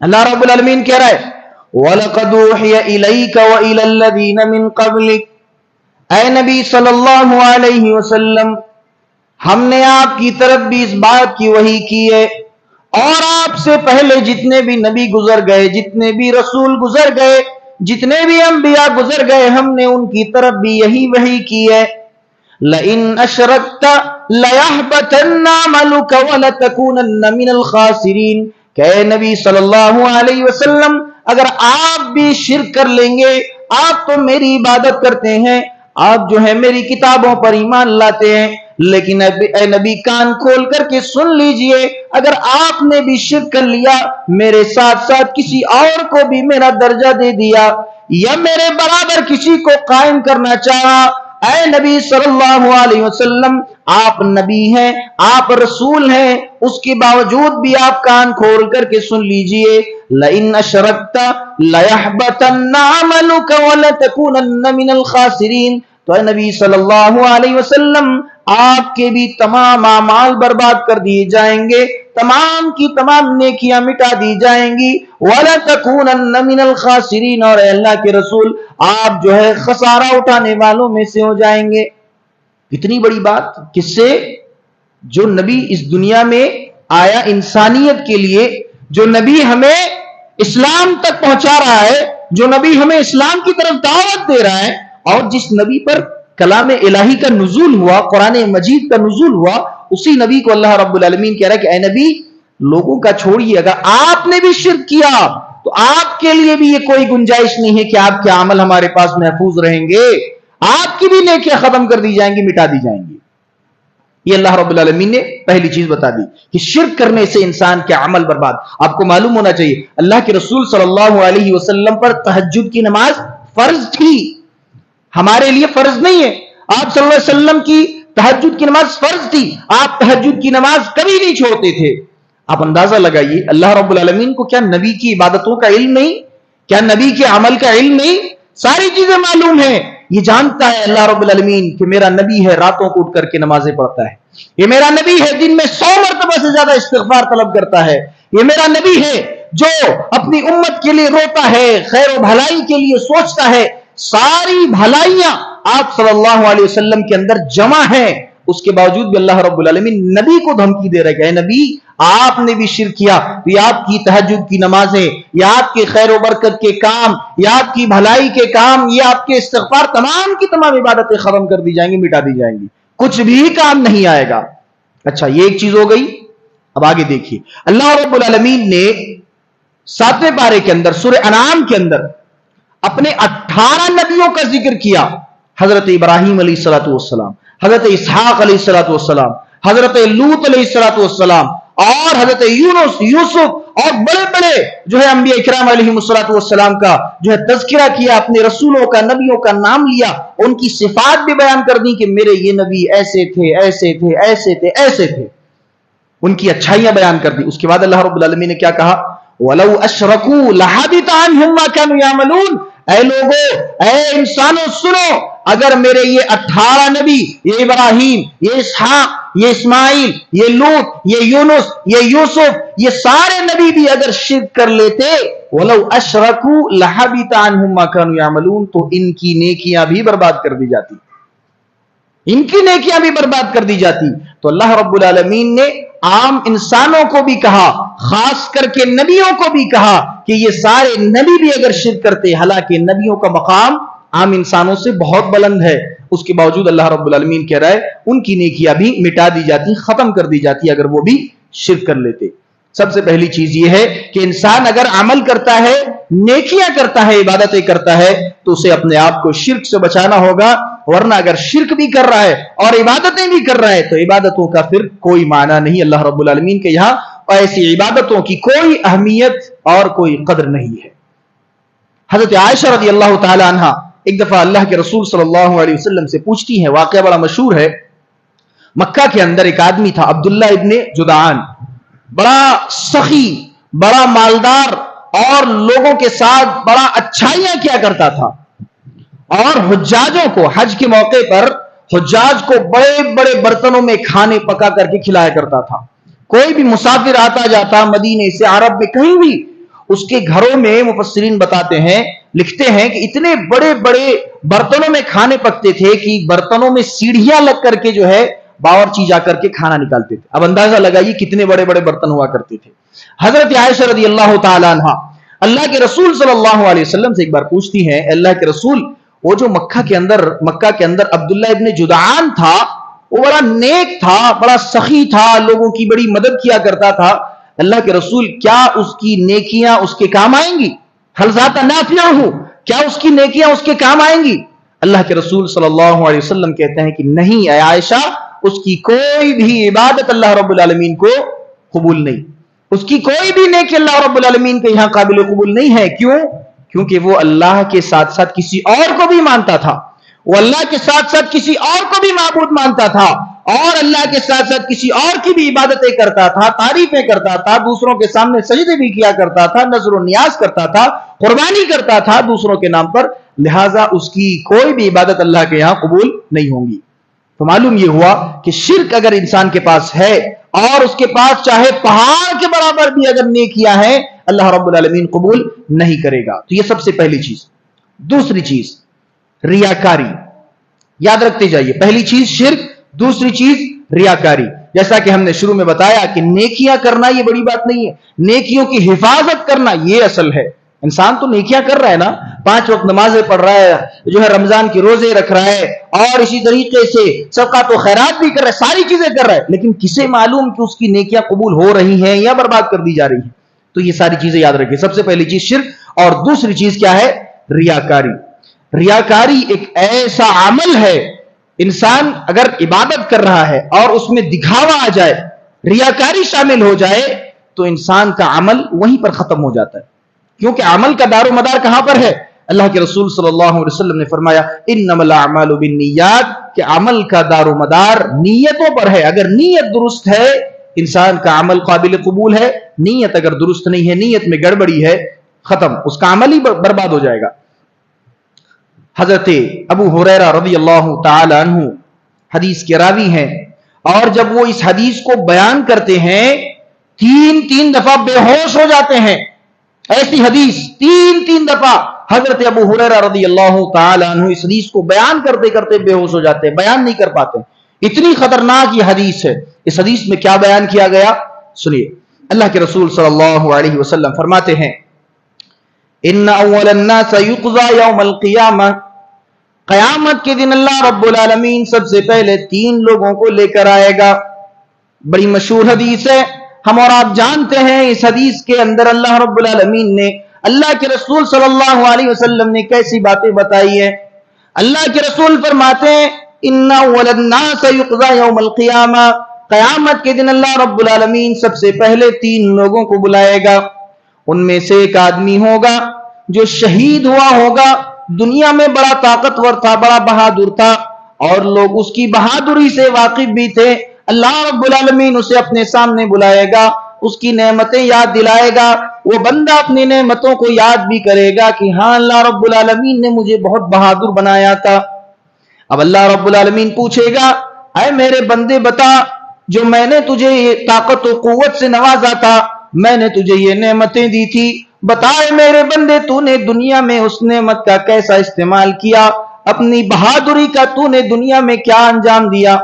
اللہ رب العالمین کہہ رہا ہے، وَلَقَدْ أُوحِيَ إِلَيْكَ وَإِلَى الَّذِينَ مِنْ قَبْلِكَ، اے نبی صلی اللہ علیہ وسلم، ہم نے آپ کی طرف بھی اس بات کی وحی کی ہے، اور آپ سے پہلے جتنے بھی نبی گزر گئے، جتنے بھی رسول گزر گئے، جتنے بھی انبیاء گزر گئے، ہم نے ان کی طرف بھی یہی وحی کی ہے۔ لَإِنْ أَشْرَكْتَ لَيَحْبَطَنَّ عَمَلُكَ وَلَتَكُونَنَّ مِنَ الْخَاسِرِينَ، کہ اے نبی صلی اللہ علیہ وسلم، اگر آپ بھی شرک کر لیں گے، آپ تو میری عبادت کرتے ہیں، آپ جو ہے میری کتابوں پر ایمان لاتے ہیں، لیکن اے نبی کان کھول کر کے سن لیجئے، اگر آپ نے بھی شرک کر لیا، میرے ساتھ ساتھ کسی اور کو بھی میرا درجہ دے دیا، یا میرے برابر کسی کو قائم کرنا چاہا، اے نبی صلی اللہ علیہ وسلم، آپ نبی ہیں، آپ رسول ہیں، اس کے باوجود بھی آپ کان کھول کر کے سن لیجئے، لَإِنْ أَشْرَكْتَ لَيَحْبَطَنَّ عَمَلُكَ وَلَتَكُونَنَّ مِنَ الْخَاسِرِينَ۔ تو اے نبی صلی اللہ علیہ وسلم، آپ کے بھی تمام اعمال برباد کر دیے جائیں گے، تمام کی تمام نیکیاں مٹا دی جائیں گی، وَلَتَكُونَنَّ مِنَ الْخَاسِرِينَ، اور اے اللہ کے رسول، آپ جو ہے خسارہ اٹھانے والوں میں سے ہو جائیں گے۔ اتنی بڑی بات کس سے؟ جو نبی اس دنیا میں آیا انسانیت کے لیے، جو نبی ہمیں اسلام تک پہنچا رہا ہے، جو نبی ہمیں اسلام کی طرف دعوت دے رہا ہے، اور جس نبی پر کلام الہی کا نزول ہوا، قرآن مجید کا نزول ہوا، اسی نبی کو اللہ رب العالمین کہہ رہا ہے کہ اے نبی، لوگوں کا چھوڑیے، اگر آپ نے بھی شرک کیا تو آپ کے لیے بھی یہ کوئی گنجائش نہیں ہے کہ آپ کے عمل ہمارے پاس محفوظ رہیں گے، آپ کی بھی نیکیاں ختم کر دی جائیں گی، مٹا دی جائیں گی۔ یہ اللہ رب العالمین نے پہلی چیز بتا دی کہ شرک کرنے سے انسان کے عمل برباد۔ آپ کو معلوم ہونا چاہیے اللہ کے رسول صلی اللہ علیہ وسلم پر تہجد کی نماز فرض تھی، ہمارے لیے فرض نہیں ہے۔ آپ صلی اللہ علیہ وسلم کی تہجد کی نماز فرض تھی، آپ تہجد کی نماز کبھی نہیں چھوڑتے تھے۔ آپ اندازہ لگائیے، اللہ رب العالمین کو کیا نبی کی عبادتوں کا علم نہیں؟ کیا نبی کے عمل کا علم نہیں؟ ساری چیزیں معلوم ہیں۔ یہ جانتا ہے اللہ رب العالمین کہ میرا نبی ہے راتوں کو اٹھ کر کے نمازیں پڑھتا ہے، یہ میرا نبی ہے دن میں 100 مرتبہ سے زیادہ استغفار طلب کرتا ہے، یہ میرا نبی ہے جو اپنی امت کے لیے روتا ہے، خیر و بھلائی کے لیے سوچتا ہے۔ ساری بھلائیاں آپ صلی اللہ علیہ وسلم کے اندر جمع ہیں، اس کے باوجود بھی اللہ رب العالمین نبی کو دھمکی دے رہے کہ اے نبی آپ نے بھی شرک کیا تو یہ آپ کی تہجد کی نمازیں، یا آپ کے خیر و برکت کے کام، یا آپ کی بھلائی کے کام، یہ آپ کے استغفار، تمام کی تمام عبادتیں ختم کر دی جائیں گی، مٹا دی جائیں گی، کچھ بھی کام نہیں آئے گا۔ اچھا یہ ایک چیز ہو گئی۔ اب آگے دیکھیے اللہ رب العالمین نے 7ویں پارے کے اندر سورہ انعام کے اندر اپنے 18 نبیوں کا ذکر کیا۔ حضرت ابراہیم علیہ الصلوۃ والسلام، حضرت اسحاق علیہ الصلوۃ والسلام، حضرت لوط علیہ الصلوۃ والسلام، اور حضرت یونس، یوسف اور بڑے بڑے جو ہے انبیاء اکرام علیہ الصلوۃ والسلام کا جو ہے تذکرہ کیا، اپنے رسولوں کا، نبیوں کا نام لیا، ان کی صفات بھی بیان کر دی کہ میرے یہ نبی ایسے تھے، ایسے تھے، ایسے تھے، ایسے تھے، ان کی اچھائیاں بیان کر دی۔ اس کے بعد اللہ رب العالمین نے کیا کہا؟ وَلَوْ أَشْرَكُوا لَحَبِطَ عَنْهُمْ مَا كَانُوا يَعْمَلُونَ۔ اے لوگو، اے انسانوں سنو، اگر میرے یہ 18 نبی، یہ ابراہیم، یہ اسحاق، یہ اسماعیل، یہ لوط، یہ یونس، یہ یوسف، یہ سارے نبی بھی اگر شرک کر لیتے، وَلَوْ أَشْرَكُوا لَحَبِطَ عَنْهُمْ مَا كَانُوا يَعْمَلُونَ، تو ان کی نیکیاں بھی برباد کر دی جاتی، ان کی نیکیاں بھی برباد کر دی جاتی۔ تو اللہ رب العالمین نے عام انسانوں کو بھی کہا، خاص کر کے نبیوں کو بھی کہا کہ یہ سارے نبی بھی اگر شرک کرتے، حالانکہ نبیوں کا مقام عام انسانوں سے بہت بلند ہے، اس کے باوجود اللہ رب العالمین کہہ رہا ہے ان کی نیکیاں بھی مٹا دی جاتی، ختم کر دی جاتی اگر وہ بھی شرک کر لیتے۔ سب سے پہلی چیز یہ ہے کہ انسان اگر عمل کرتا ہے، نیکیاں کرتا ہے، عبادتیں کرتا ہے، تو اسے اپنے آپ کو شرک سے بچانا ہوگا، ورنہ اگر شرک بھی کر رہا ہے اور عبادتیں بھی کر رہا ہے تو عبادتوں کا پھر کوئی معنی نہیں۔ اللہ رب العالمین کے یہاں ایسی عبادتوں کی کوئی اہمیت اور کوئی قدر نہیں ہے۔ حضرت عائشہ رضی اللہ تعالی عنہ ایک دفعہ اللہ کے رسول صلی اللہ علیہ وسلم سے پوچھتی ہیں، واقعہ بڑا مشہور ہے، مکہ کے اندر ایک آدمی تھا عبداللہ ابن جدعان، بڑا سخی، بڑا مالدار، اور لوگوں کے ساتھ بڑا اچھائیاں کیا کرتا تھا، اور حجاجوں کو حج کے موقع پر حجاج کو بڑے بڑے برتنوں میں کھانے پکا کر کے کھلایا کرتا تھا۔ کوئی بھی مسافر آتا جاتا مدینے سے، عرب میں کہیں بھی، اس کے گھروں میں مفسرین بتاتے ہیں، لکھتے ہیں کہ اتنے بڑے بڑے برتنوں میں کھانے پکتے تھے کہ برتنوں میں سیڑھیاں لگ کر کے جو ہے باورچی جا کر کے کھانا نکالتے تھے۔ اب اندازہ لگائیے کتنے بڑے بڑے برتن ہوا کرتے تھے۔ حضرت عائشہ رضی اللہ تعالی عنہ اللہ کے رسول صلی اللہ علیہ وسلم سے ایک بار پوچھتی ہیں، اللہ کے رسول، وہ جو مکہ کے اندر عبداللہ ابن جدعان تھا، وہ بڑا نیک تھا، بڑا سخی تھا، لوگوں کی بڑی مدد کیا کرتا تھا، اللہ کے رسول کیا اس کی نیکیاں اس کے کام آئیں گی؟ حل ذات نافع ہو، کیا اس کی نیکیاں اس کے کام آئیں گی؟ اللہ کے رسول صلی اللہ علیہ وسلم کہتے ہیں کہ نہیں اے عائشہ، اس کی کوئی بھی عبادت اللہ رب العالمین کو قبول نہیں، اس کی کوئی بھی نیکی اللہ رب العالمین کے یہاں قابل قبول نہیں ہے۔ کیوں؟ کیونکہ وہ اللہ کے ساتھ ساتھ کسی اور کو بھی مانتا تھا، وہ اللہ کے ساتھ ساتھ کسی اور کو بھی معبود مانتا تھا، اور اللہ کے ساتھ ساتھ کسی اور کی بھی عبادتیں کرتا تھا، تعریفیں کرتا تھا، دوسروں کے سامنے سجدے بھی کیا کرتا تھا، نذر و نیاز کرتا تھا، قربانی کرتا تھا دوسروں کے نام پر، لہٰذا اس کی کوئی بھی عبادت اللہ کے یہاں قبول نہیں ہوگی۔ تو معلوم یہ ہوا کہ شرک اگر انسان کے پاس ہے اور اس کے پاس چاہے پہاڑ کے برابر بھی اگر نیکیاں ہیں، اللہ رب العالمین قبول نہیں کرے گا۔ تو یہ سب سے پہلی چیز۔ دوسری چیز ریاکاری، یاد رکھتے جائیے، پہلی چیز شرک، دوسری چیز ریاکاری۔ جیسا کہ ہم نے شروع میں بتایا کہ نیکیاں کرنا یہ بڑی بات نہیں ہے، نیکیوں کی حفاظت کرنا یہ اصل ہے۔ انسان تو نیکیاں کر رہا ہے نا، 5 وقت نمازیں پڑھ رہا ہے، جو ہے رمضان کی روزے رکھ رہا ہے، اور اسی طریقے سے صدقات و خیرات بھی کر رہا ہے، ساری چیزیں کر رہا ہے، لیکن کسے معلوم کہ اس کی نیکیاں قبول ہو رہی ہیں یا برباد کر دی جا رہی ہیں؟ تو یہ ساری چیزیں یاد رکھیں۔ سب سے پہلی چیز شرک، اور دوسری چیز کیا ہے؟ ریاکاری۔ ریاکاری ایک ایسا عمل ہے، انسان اگر عبادت کر رہا ہے اور اس میں دکھاوا آ جائے، ریاکاری شامل ہو جائے، تو انسان کا عمل وہیں پر ختم ہو جاتا ہے، کیونکہ عمل کا دار و مدار کہاں پر ہے؟ اللہ کے رسول صلی اللہ علیہ وسلم نے فرمایا انما الاعمال بالنیات، کہ عمل کا دار و مدار نیتوں پر ہے۔ اگر نیت درست ہے انسان کا عمل قابل قبول ہے، نیت اگر درست نہیں ہے، نیت میں گڑبڑی ہے، ختم، اس کا عمل ہی برباد ہو جائے گا۔ حضرت ابو ہریرہ رضی اللہ تعالی عنہ حدیث کے راوی ہیں، اور جب وہ اس حدیث کو بیان کرتے ہیں 3 دفعہ بے ہوش ہو جاتے ہیں۔ ایسی حدیث 3 دفعہ حضرت ابو ہریرہ رضی اللہ تعالی عنہ اس حدیث کو بیان کرتے کرتے بے ہوش ہو جاتے ہیں، بیان نہیں کر پاتے، اتنی خطرناک یہ حدیث ہے. اس حدیث میں کیا بیان کیا گیا سنیے. اللہ کے رسول صلی اللہ علیہ وسلم فرماتے ہیں ان اول الناس یقضى یوم القیامہ، قیامت کے دن اللہ رب العالمین سب سے پہلے 3 لوگوں کو لے کر آئے گا. بڑی مشہور حدیث ہے، ہم اور آپ جانتے ہیں اس حدیث کے اندر اللہ رب العالمین نے، اللہ کے رسول صلی اللہ علیہ وسلم نے کیسی باتیں بتائی ہیں. اللہ کے رسول فرماتے ہیں ان اول الناس یقضى یوم القیامہ، قیامت کے دن اللہ رب العالمین سب سے پہلے 3 لوگوں کو بلائے گا. ان میں سے ایک آدمی ہوگا جو شہید ہوا ہوگا، دنیا میں بڑا طاقتور تھا، بڑا بہادر تھا، اور لوگ اس کی بہادری سے واقف بھی تھے. اللہ رب العالمین اسے اپنے سامنے بلائے گا، اس کی نعمتیں یاد دلائے گا. وہ بندہ اپنی نعمتوں کو یاد بھی کرے گا کہ ہاں اللہ رب العالمین نے مجھے بہت بہادر بنایا تھا. اب اللہ رب العالمین پوچھے گا اے میرے بندے بتا، جو میں نے تجھے یہ طاقت و قوت سے نوازا تھا، میں نے تجھے یہ نعمتیں دی تھی، بتا اے میرے بندے تو نے دنیا میں اس نعمت کا کیسا استعمال کیا، اپنی بہادری کا تو نے دنیا میں کیا انجام دیا.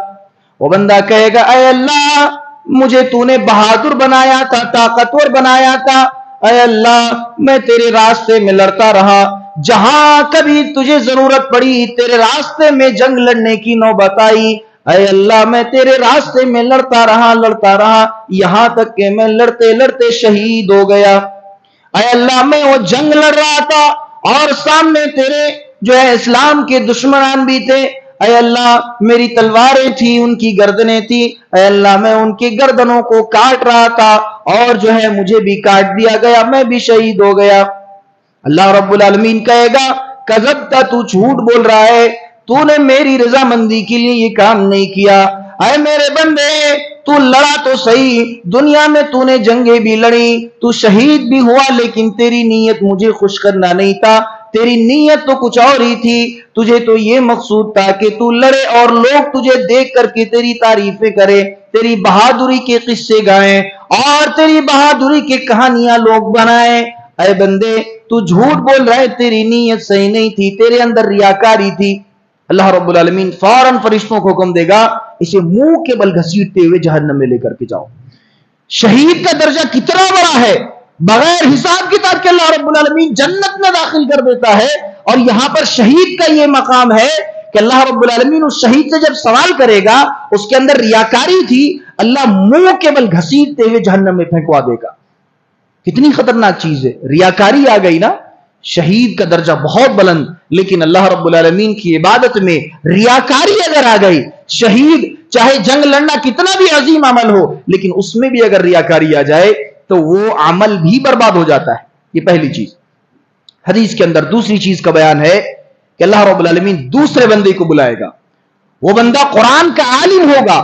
وہ بندہ کہے گا اے اللہ مجھے تو نے بہادر بنایا تھا، طاقتور بنایا تھا، اے اللہ میں تیرے راستے میں لڑتا رہا، جہاں کبھی تجھے ضرورت پڑی تیرے راستے میں جنگ لڑنے کی نوبت آئی، اے اللہ میں تیرے راستے میں لڑتا رہا یہاں تک کہ میں لڑتے لڑتے شہید ہو گیا. اے اللہ میں وہ جنگ لڑ رہا تھا اور سامنے تیرے جو ہے اسلام کے دشمنان بھی تھے، اے اللہ میری تلواریں تھی، ان کی گردنیں تھی، اے اللہ میں ان کی گردنوں کو کاٹ رہا تھا اور جو ہے مجھے بھی کاٹ دیا گیا، میں بھی شہید ہو گیا. اللہ رب العالمین کہے گا کذبت، تو جھوٹ بول رہا ہے، تو نے میری رضامندی کے لیے یہ کام نہیں کیا. اے میرے بندے تو لڑا تو صحیح، دنیا میں تو نے جنگیں بھی لڑی، تو شہید بھی ہوا، لیکن تیری نیت مجھے خوش کرنا نہیں تھا، تیری نیت تو کچھ اور ہی تھی. تجھے تو یہ مقصود تھا کہ تو لڑے اور لوگ تجھے دیکھ کر کے تیری تعریفیں کرے، تیری بہادری کے قصے گائیں اور تیری بہادری کی کہانیاں لوگ بنائیں. اے بندے تو جھوٹ بول رہا ہے، تیری نیت صحیح نہیں تھی، تیرے اندر ریاکاری تھی. اللہ رب العالمین فوراً فرشتوں کو حکم دے گا اسے منہ کے بل گھسیٹتے ہوئے جہنم میں لے کر کے جاؤ. شہید کا درجہ کتنا بڑا ہے، بغیر حساب کتاب کے اللہ رب العالمین جنت میں داخل کر دیتا ہے. اور یہاں پر شہید کا یہ مقام ہے کہ اللہ رب العالمین اس شہید سے جب سوال کرے گا، اس کے اندر ریاکاری تھی، اللہ منہ کے بل گھسیٹتے ہوئے جہنم میں پھینکوا دے گا. کتنی خطرناک چیز ہے، ریاکاری آ گئی نا. شہید کا درجہ بہت بلند، لیکن اللہ رب العالمین کی عبادت میں ریاکاری اگر آ گئی، شہید چاہے جنگ لڑنا کتنا بھی عظیم عمل ہو، لیکن اس میں بھی اگر ریاکاری آ جائے تو وہ عمل بھی برباد ہو جاتا ہے. یہ پہلی چیز. حدیث کے اندر دوسری چیز کا بیان ہے کہ اللہ رب العالمین دوسرے بندے کو بلائے گا. وہ بندہ قرآن کا عالم ہوگا،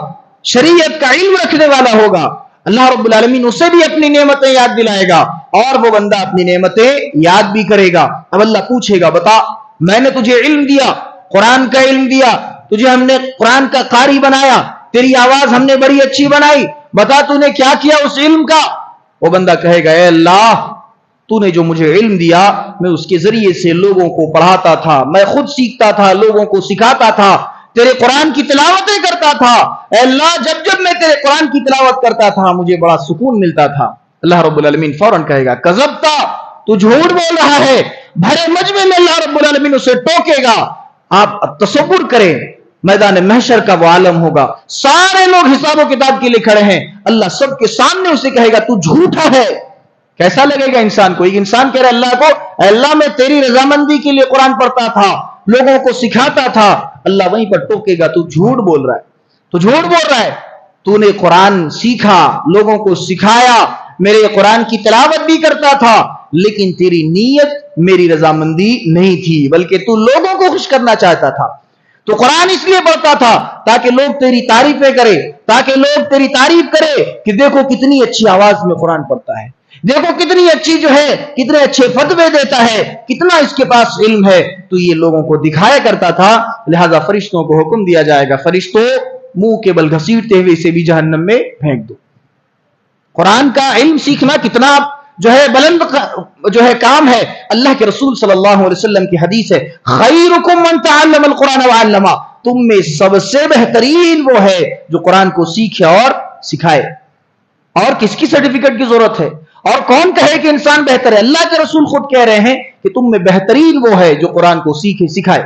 شریعت کا علم رکھنے والا ہوگا. اللہ رب العالمین اسے بھی اپنی نعمتیں یاد دلائے گا اور وہ بندہ اپنی نعمتیں یاد بھی کرے گا. اب اللہ پوچھے گا بتا میں نے تجھے علم دیا، قرآن کا علم دیا، تجھے ہم نے قرآن کا قاری بنایا، تیری آواز ہم نے بڑی اچھی بنائی، بتا تو نے کیا کیا اس علم کا. وہ بندہ کہے گا اے اللہ تو نے جو مجھے علم دیا میں اس کے ذریعے سے لوگوں کو پڑھاتا تھا، میں خود سیکھتا تھا، لوگوں کو سکھاتا تھا، تیرے قرآن کی تلاوتیں کرتا تھا. اے اللہ جب جب میں تیرے قرآن کی تلاوت کرتا تھا مجھے بڑا سکون ملتا تھا. اللہ رب العالمین فوراً کہے گا کذبتا، تو جھوٹ بول رہا ہے. بھرے مجمع میں اللہ رب العالمین اسے ٹوکے گا. آپ تصور کریں میدان محشر کا وہ عالم ہوگا، سارے لوگ حساب و کتاب کے لیے کھڑے ہیں، اللہ سب کے سامنے اسے کہے گا تو جھوٹا ہے. کیسا لگے گا انسان کو؟ ایک انسان کہہ رہا ہے اللہ کو اے اللہ میں تیری رضامندی کے لیے قرآن پڑھتا تھا، لوگوں کو سکھاتا تھا. اللہ وہیں پر ٹوکے گا تو جھوٹ بول رہا ہے، تو جھوٹ بول رہا ہے. تو نے قرآن سیکھا، لوگوں کو سکھایا، میرے قرآن کی تلاوت بھی کرتا تھا، لیکن تیری نیت میری رضامندی نہیں تھی، بلکہ تو لوگوں کو خوش کرنا چاہتا تھا. تو قرآن اس لیے پڑھتا تھا تاکہ لوگ تیری تعریفیں کرے، تاکہ لوگ تیری تعریف کرے کہ دیکھو کتنی اچھی آواز میں قرآن پڑھتا ہے، دیکھو کتنی اچھی جو ہے، کتنے اچھے فتوے دیتا ہے، کتنا اس کے پاس علم ہے. تو یہ لوگوں کو دکھایا کرتا تھا. لہذا فرشتوں کو حکم دیا جائے گا فرشتوں منہ کے بل گھسیٹتے ہوئے اسے بھی جہنم میں پھینک دو. قرآن کا علم سیکھنا کتنا جو ہے بلند جو ہے کام ہے. اللہ کے رسول صلی اللہ علیہ وسلم کی حدیث ہے خیرکم من تعلم القرآن وعلمہ، تم میں سب سے بہترین وہ ہے جو قرآن کو سیکھے اور سکھائے۔ اور کس کی سرٹیفکیٹ کی ضرورت ہے؟ اور کون کہے کہ انسان بہتر ہے؟ اللہ کے رسول خود کہہ رہے ہیں کہ تم میں بہترین وہ ہے جو قرآن کو سیکھے سکھائے۔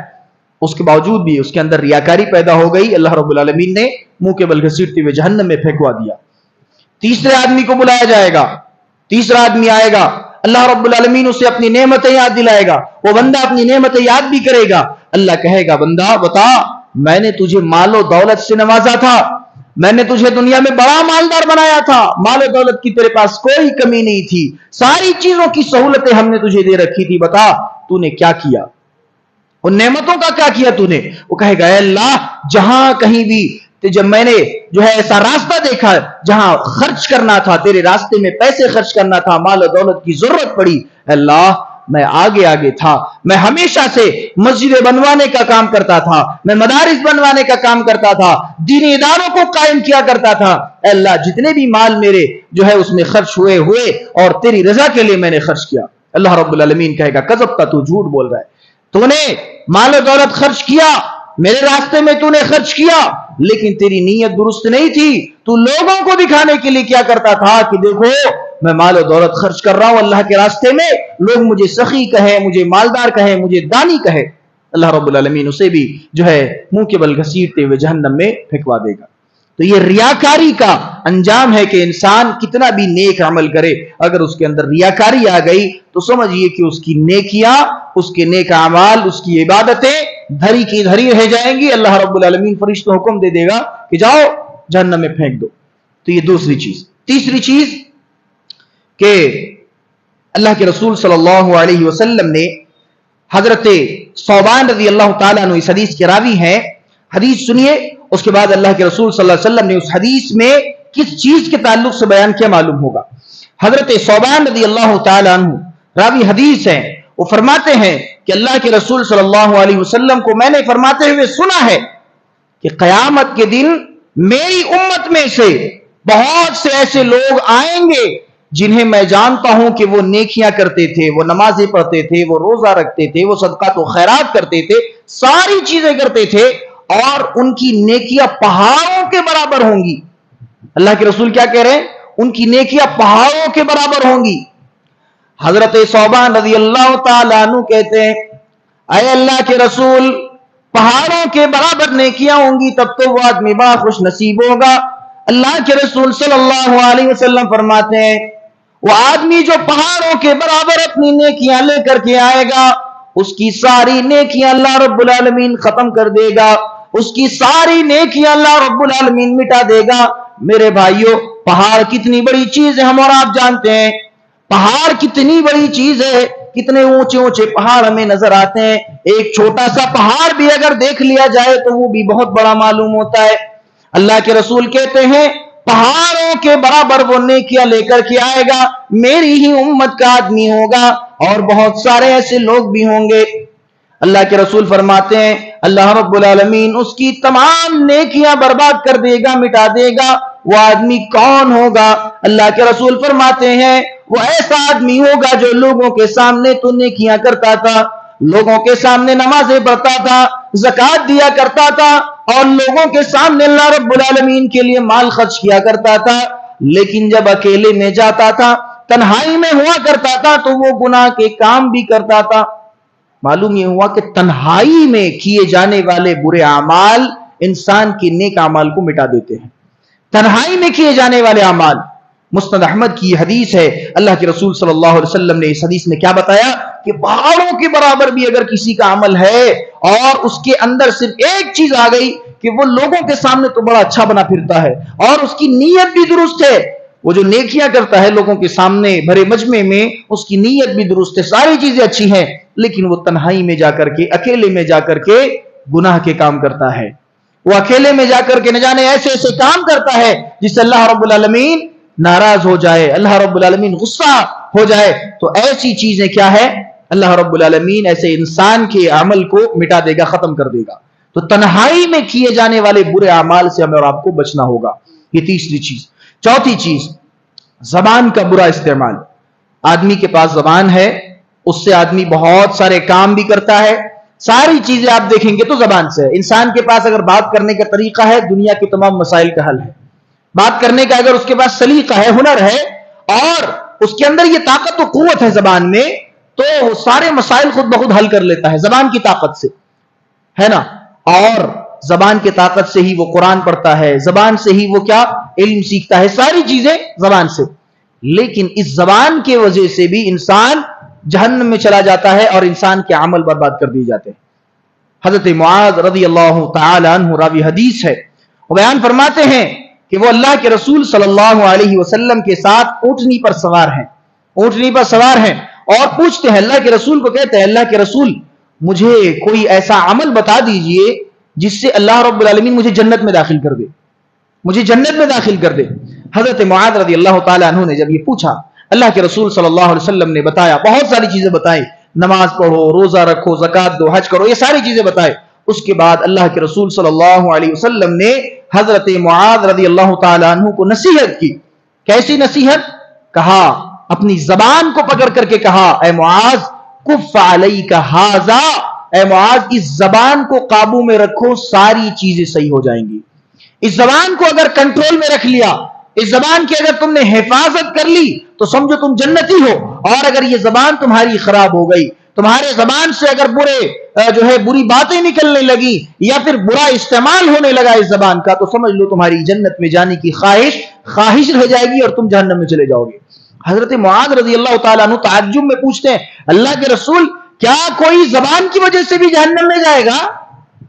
اس کے باوجود بھی اس کے اندر ریاکاری پیدا ہو گئی، اللہ رب العالمین نے منہ کے بل گھسیٹتے ہوئے جہنم میں پھینکوا دیا۔ تیسرے آدمی کو بلایا جائے گا، تیسرا آدمی آئے گا، اللہ رب العالمین اسے اپنی نعمتیں یاد دلائے گا، وہ بندہ اپنی نعمتیں یاد بھی کرے گا۔ اللہ کہے گا بندہ بتا، میں نے تجھے مال و دولت سے نوازا تھا، میں نے تجھے دنیا میں بڑا مالدار بنایا تھا، مال و دولت کی تیرے پاس کوئی کمی نہیں تھی، ساری چیزوں کی سہولتیں ہم نے تجھے دے رکھی تھی، بتا تو نے کیا کیا، ان نعمتوں کا کیا کیا تو نے؟ وہ کہے گا اے اللہ، جہاں کہیں بھی جب میں نے جو ہے ایسا راستہ دیکھا جہاں خرچ کرنا تھا، تیرے راستے میں پیسے خرچ کرنا تھا، مال و دولت کی ضرورت پڑی، اے اللہ میں آگے آگے تھا، میں ہمیشہ سے مسجدیں بنوانے کا کام کرتا تھا، میں مدارس بنوانے کا کام کرتا تھا، دینی اداروں کو قائم کیا کرتا تھا، اے اللہ جتنے بھی مال میرے جو ہے اس میں خرچ ہوئے اور تیری رضا کے لیے میں نے خرچ کیا۔ اللہ رب العالمین کہے گا کذبت، تو جھوٹ بول رہا ہے، تو نے مال و دولت خرچ کیا، میرے راستے میں تو نے خرچ کیا، لیکن تیری نیت درست نہیں تھی، تو لوگوں کو دکھانے کے لیے کیا کرتا تھا کہ دیکھو میں مال و دولت خرچ کر رہا ہوں اللہ کے راستے میں، لوگ مجھے سخی کہیں، مجھے مالدار کہیں، مجھے دانی کہیں۔ اللہ رب العالمین اسے بھی جو ہے منہ کے بل گھسیٹتے ہوئے جہنم میں پھینکوا دے گا۔ تو یہ ریاکاری کا انجام ہے کہ انسان کتنا بھی نیک عمل کرے، اگر اس کے اندر ریاکاری آ گئی تو سمجھئے کہ اس کی نیکیاں، اس کے نیک اعمال، اس کی عبادتیں دھری کی دھری رہ جائیں گی۔ اللہ رب العالمین فرشتوں کو حکم دے دے گا کہ جاؤ جہنم میں پھینک دو۔ تو یہ دوسری چیز۔ تیسری چیز کہ اللہ کے رسول صلی اللہ علیہ وسلم نے حضرت ثوبان رضی اللہ تعالیٰ عنہ اس حدیث کے راوی ہیں، حدیث سنیے، اس کے بعد اللہ کے رسول صلی اللہ علیہ وسلم نے اس حدیث میں کس چیز کے تعلق سے بیان کیا معلوم ہوگا۔ حضرت ثوبان رضی اللہ تعالیٰ عنہ راوی حدیث ہیں، وہ فرماتے ہیں کہ اللہ کے رسول صلی اللہ علیہ وسلم کو میں نے فرماتے ہوئے سنا ہے کہ قیامت کے دن میری امت میں سے بہت سے ایسے لوگ آئیں گے جنہیں میں جانتا ہوں کہ وہ نیکیاں کرتے تھے، وہ نمازیں پڑھتے تھے، وہ روزہ رکھتے تھے، وہ صدقات و خیرات کرتے تھے، ساری چیزیں کرتے تھے، اور ان کی نیکیاں پہاڑوں کے برابر ہوں گی۔ اللہ کے رسول کیا کہہ رہے ہیں؟ ان کی نیکیاں پہاڑوں کے برابر ہوں گی۔ حضرت ثوبان رضی اللہ تعالیٰ عنہ کہتے ہیں اے اللہ کے رسول، پہاڑوں کے برابر نیکیاں ہوں گی تب تو وہ آدمی بڑا خوش نصیب ہوگا۔ اللہ کے رسول صلی اللہ علیہ وسلم فرماتے ہیں وہ آدمی جو پہاڑوں کے برابر اپنی نیکیاں لے کر کے آئے گا، اس کی ساری نیکیاں اللہ رب العالمین ختم کر دے گا، اس کی ساری نیکیاں اللہ رب العالمین مٹا دے گا۔ میرے بھائیوں، پہاڑ کتنی بڑی چیز ہے ہم اور آپ جانتے ہیں، پہاڑ کتنی بڑی چیز ہے، کتنے اونچے اونچے پہاڑ ہمیں نظر آتے ہیں، ایک چھوٹا سا پہاڑ بھی اگر دیکھ لیا جائے تو وہ بھی بہت بڑا معلوم ہوتا ہے۔ اللہ کے رسول کہتے ہیں پہاڑوں کے برابر وہ نیکیاں لے کر کے آئے گا، میری ہی امت کا آدمی ہوگا، اور بہت سارے ایسے لوگ بھی ہوں گے۔ اللہ کے رسول فرماتے ہیں اللہ رب العالمین اس کی تمام نیکیاں برباد کر دے گا، مٹا دے گا۔ وہ آدمی کون ہوگا؟ اللہ کے رسول فرماتے ہیں وہ ایسا آدمی ہوگا جو لوگوں کے سامنے تو نیکیاں کرتا تھا، لوگوں کے سامنے نمازیں پڑھتا تھا، زکوٰۃ دیا کرتا تھا، اور لوگوں کے سامنے اللہ رب العالمین کے لیے مال خرچ کیا کرتا تھا، لیکن جب اکیلے میں جاتا تھا، تنہائی میں ہوا کرتا تھا تو وہ گناہ کے کام بھی کرتا تھا۔ معلوم یہ ہوا کہ تنہائی میں کیے جانے والے برے اعمال انسان کے نیک اعمال کو مٹا دیتے ہیں۔ تنہائی میں کیے جانے والے اعمال، مسند احمد کی حدیث ہے، اللہ کے رسول صلی اللہ علیہ وسلم نے اس حدیث میں کیا بتایا کہ پہاڑوں کے برابر بھی اگر کسی کا عمل ہے اور اس کے اندر صرف ایک چیز آ گئی کہ وہ لوگوں کے سامنے تو بڑا اچھا بنا پھرتا ہے اور اس کی نیت بھی درست ہے، وہ جو نیکیاں کرتا ہے لوگوں کے سامنے بھرے مجمع میں، اس کی نیت بھی درست ہے، ساری چیزیں اچھی ہیں، لیکن وہ تنہائی میں جا کر کے، اکیلے میں جا کر کے گناہ کے کام کرتا ہے، وہ اکیلے میں جا کر کے نہ جانے ایسے ایسے کام کرتا ہے جس سے اللہ رب العالمین ناراض ہو جائے، اللہ رب العالمین غصہ ہو جائے۔ تو ایسی چیزیں کیا ہے؟ اللہ رب العالمین ایسے انسان کے عمل کو مٹا دے گا، ختم کر دے گا۔ تو تنہائی میں کیے جانے والے برے اعمال سے ہمیں اور آپ کو بچنا ہوگا، یہ تیسری چیز۔ چوتھی چیز، زبان کا برا استعمال۔ آدمی کے پاس زبان ہے، اس سے آدمی بہت سارے کام بھی کرتا ہے، ساری چیزیں آپ دیکھیں گے تو زبان سے ہے. انسان کے پاس اگر بات کرنے کا طریقہ ہے دنیا کے تمام مسائل کا حل ہے. بات کرنے کا اگر اس کے پاس سلیقہ ہے, ہنر ہے, اور اس کے اندر یہ طاقت و قوت ہے زبان میں, تو وہ سارے مسائل خود بخود حل کر لیتا ہے زبان کی طاقت سے, ہے نا. اور زبان کی طاقت سے ہی وہ قرآن پڑھتا ہے, زبان سے ہی وہ کیا علم سیکھتا ہے, ساری چیزیں زبان سے. لیکن اس زبان کی وجہ سے بھی انسان جہنم میں چلا جاتا ہے اور انسان کے عمل برباد کر دیے جاتے ہیں. حضرت معاذ رضی اللہ تعالی عنہ راوی حدیث ہے, وہ بیان فرماتے ہیں کہ وہ اللہ کے رسول صلی اللہ علیہ وسلم کے ساتھ اونٹنی پر سوار ہیں, اور پوچھتے ہیں اللہ کے رسول کو, کہتے ہیں اللہ کے رسول مجھے کوئی ایسا عمل بتا دیجئے جس سے اللہ رب العالمین مجھے جنت میں داخل کر دے. حضرت معاذ رضی اللہ تعالی عنہ نے جب یہ پوچھا, اللہ کے رسول صلی اللہ علیہ وسلم نے بتایا, بہت ساری چیزیں بتائیں, نماز پڑھو, روزہ رکھو, زکات دو, حج کرو, یہ ساری چیزیں بتائے. اس کے بعد اللہ کے رسول صلی اللہ علیہ وسلم نے حضرت معاذ رضی اللہ تعالی عنہ کو نصیحت کی. کیسی نصیحت؟ کہا, اپنی زبان کو پکڑ کر کے کہا, اے معاذ کف علیک ھذا, اے معاذ اس زبان کو قابو میں رکھو, ساری چیزیں صحیح ہو جائیں گی. اس زبان کو اگر کنٹرول میں رکھ لیا, اس زبان کی اگر تم نے حفاظت کر لی تو سمجھو تم جنتی ہو. اور اگر یہ زبان تمہاری خراب ہو گئی, تمہارے زبان سے اگر بری باتیں نکلنے لگی یا پھر برا استعمال ہونے لگا اس زبان کا, تو سمجھ لو تمہاری جنت میں جانے کی خواہش رہ جائے گی اور تم جہنم میں چلے جاؤ گے. حضرت معاذ رضی اللہ تعالیٰ عنہ تعجب میں پوچھتے ہیں, اللہ کے رسول کیا کوئی زبان کی وجہ سے بھی جہنم میں جائے گا؟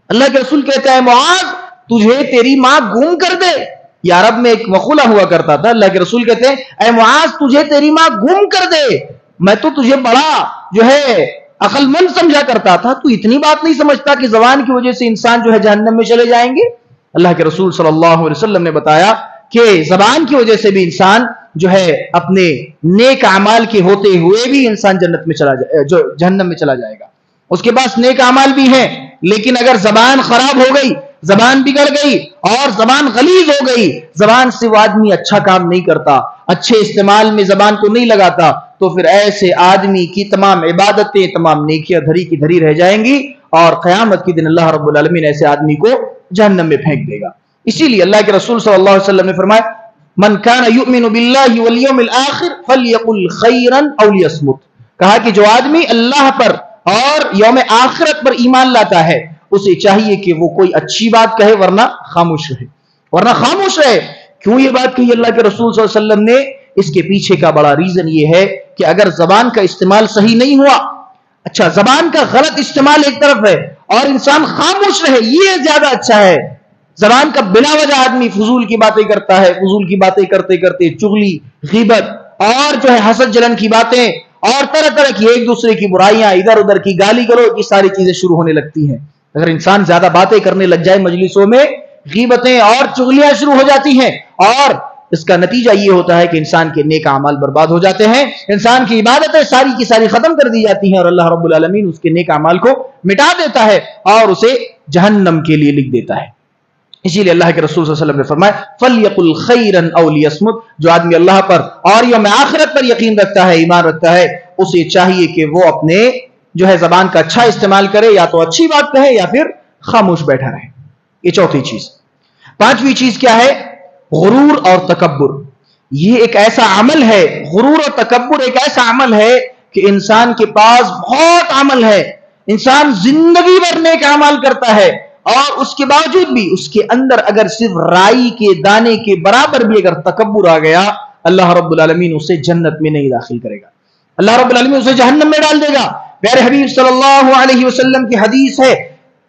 اللہ کے رسول کہتا ہے, معاذ تجھے تیری ماں گم کر دے. یہ عرب میں ایک مقولہ ہوا کرتا تھا. اللہ کے رسول کہتے ہیں, اے معاذ تجھے تیری ماں گم کر دے, میں تو تجھے بڑا عقل مند سمجھا کرتا تھا, تو اتنی بات نہیں سمجھتا کہ زبان کی وجہ سے انسان جہنم میں چلے جائیں گے. اللہ کے رسول صلی اللہ علیہ وسلم نے بتایا کہ زبان کی وجہ سے بھی انسان اپنے نیک اعمال کے ہوتے ہوئے بھی انسان جہنم میں چلا جائے گا. اس کے پاس نیک اعمال بھی ہیں, لیکن اگر زبان خراب ہو گئی, زبان بگڑ گئی اور زبان غلیظ ہو گئی, زبان سے وہ آدمی اچھا کام نہیں کرتا, اچھے استعمال میں زبان کو نہیں لگاتا, تو پھر ایسے آدمی کی تمام عبادتیں, تمام نیکیاں دھری کی دھری رہ جائیں گی, اور قیامت کے دن اللہ رب العالمین ایسے آدمی کو جہنم میں پھینک دے گا. اسی لیے اللہ کے رسول صلی اللہ علیہ وسلم نے فرمایا, من کان یؤمن باللہ والیوم الآخر فلیقل خیرا او لیصمت. کہا کہ جو آدمی اللہ پر اور یوم آخرت پر ایمان لاتا ہے, اسے چاہیے کہ وہ کوئی اچھی بات کہے ورنہ خاموش رہے. کیوں یہ بات کہی اللہ کے رسول صلی اللہ علیہ وسلم نے؟ اس کے پیچھے کا بڑا ریزن یہ ہے کہ اگر زبان کا استعمال صحیح نہیں ہوا, اچھا زبان کا غلط استعمال ایک طرف ہے اور انسان خاموش رہے, یہ زیادہ اچھا ہے. زبان کا بلا وجہ آدمی فضول کی باتیں کرتا ہے, فضول کی باتیں کرتے کرتے چغلی, غیبت اور حسد جلن کی باتیں اور طرح طرح کی ایک دوسرے کی برائیاں, ادھر ادھر کی گالی گلوچ, یہ ساری چیزیں شروع ہونے لگتی ہیں. اگر انسان زیادہ باتیں کرنے لگ جائے مجلسوں میں, غیبتیں اور چغلیاں شروع ہو جاتی ہیں, اور اس کا نتیجہ یہ ہوتا ہے کہ انسان کے نیک اعمال برباد ہو جاتے ہیں, انسان کی عبادتیں ساری کی ساری ختم کر دی جاتی ہیں, اور اللہ رب العالمین اس کے نیک اعمال کو مٹا دیتا ہے اور اسے جہنم کے لیے لکھ دیتا ہے. اسی لیے اللہ کے رسول صلی اللہ علیہ وسلم نے فرمایا, فَلْيَقُلْ خَيْرًا أَوْ لِيَصْمُتْ. جو آدمی اللہ پر اور یوم آخرت پر یقین رکھتا ہے, ایمان رکھتا ہے, اسے چاہیے کہ وہ اپنے زبان کا اچھا استعمال کرے, یا تو اچھی بات کہے یا پھر خاموش بیٹھا رہے. یہ چوتھی چیز. پانچویں چیز کیا ہے؟ غرور اور تکبر. یہ ایک ایسا عمل ہے, غرور اور تکبر ایک ایسا عمل ہے کہ انسان کے پاس بہت عمل ہے, انسان زندگی بھر نیک اعمال کرتا ہے, اور اس کے باوجود بھی اس کے اندر اگر صرف رائی کے دانے کے برابر بھی اگر تکبر آ گیا, اللہ رب العالمین اسے جنت میں نہیں داخل کرے گا, اللہ رب العالمین اسے جہنم میں ڈال دے گا. پیارے حبیب صلی اللہ علیہ وسلم کی حدیث ہے,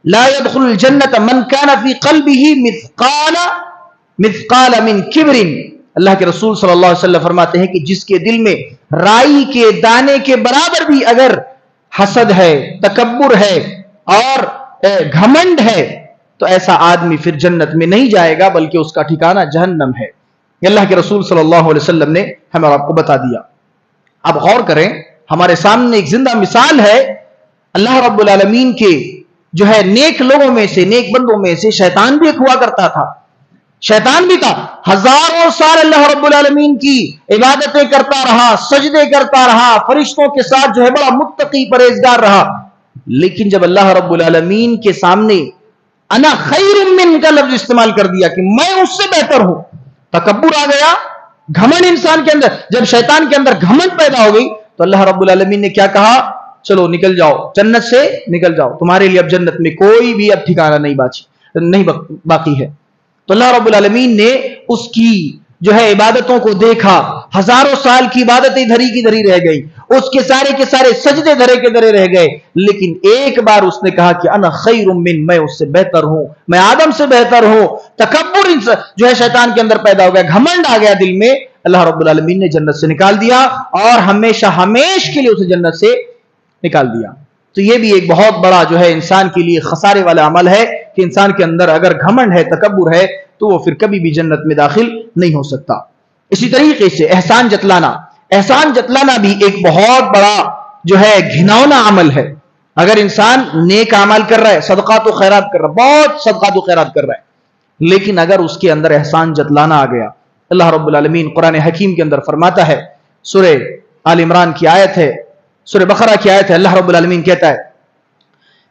لا يدخل الجنت من كان في قلبه مثقال من کبر. اللہ کے رسول صلی اللہ علیہ وسلم فرماتے ہیں کہ جس کے دل میں رائی کے دانے کے برابر بھی اگر حسد ہے, تکبر ہے اور گھمنڈ ہے, تو ایسا آدمی پھر جنت میں نہیں جائے گا, بلکہ اس کا ٹھکانہ جہنم ہے. اللہ کے رسول صلی اللہ علیہ وسلم نے ہمیں آپ کو بتا دیا. اب غور کریں, ہمارے سامنے ایک زندہ مثال ہے اللہ رب العالمین کے نیک لوگوں میں سے, نیک بندوں میں سے. شیطان بھی ایک ہوا کرتا تھا, شیطان بھی تھا, ہزاروں سال اللہ رب العالمین کی عبادتیں کرتا رہا, سجدے کرتا رہا, فرشتوں کے ساتھ بڑا متقی پرہیزگار رہا, لیکن جب اللہ رب العالمین کے سامنے انا خیر من کا لفظ استعمال کر دیا کہ میں اس سے بہتر ہوں، تکبر آ گیا، گھمنڈ انسان کے اندر، جب شیطان کے اندر گھمنڈ پیدا ہو گئی تو اللہ رب العالمین نے کیا کہا؟ چلو نکل جاؤ، جنت سے نکل جاؤ، تمہارے لیے اب جنت میں کوئی بھی اب ٹھکانہ نہیں باقی ہے۔ تو اللہ رب العالمین نے اس کی جو ہے عبادتوں کو دیکھا، ہزاروں سال کی عبادتیں دھری کی دھری رہ گئی، اس کے سارے سجدے دھرے کے دھرے رہ گئے، لیکن ایک بار اس نے کہا کہ انا خیر من، میں اس سے بہتر ہوں، میں آدم سے بہتر ہوں۔ تکبر جو ہے شیطان کے اندر پیدا ہو گیا، گھمنڈ آ گیا دل میں، اللہ رب العالمین نے جنت سے نکال دیا اور ہمیشہ ہمیش کے لیے اسے جنت سے نکال دیا۔ تو یہ بھی ایک بہت بڑا جو ہے انسان کے لیے خسارے والا عمل ہے کہ انسان کے اندر اگر گھمنڈ ہے، تکبر ہے، تو وہ پھر کبھی بھی جنت میں داخل نہیں ہو سکتا۔ اسی طریقے سے احسان جتلانا بھی ایک بہت بڑا جو ہے گھناؤنا عمل ہے۔ اگر انسان نیک اعمال کر رہا ہے، صدقات و خیرات کر رہا ہے، بہت صدقات و خیرات کر رہا ہے، لیکن اگر اس کے اندر احسان جتلانا آ گیا، اللہ رب العالمین قرآن حکیم کے اندر فرماتا ہے، سورہ آل عمران کی آیت ہے، سورہ بقرہ کی آیت ہے، اللہ رب العالمین کہتا ہے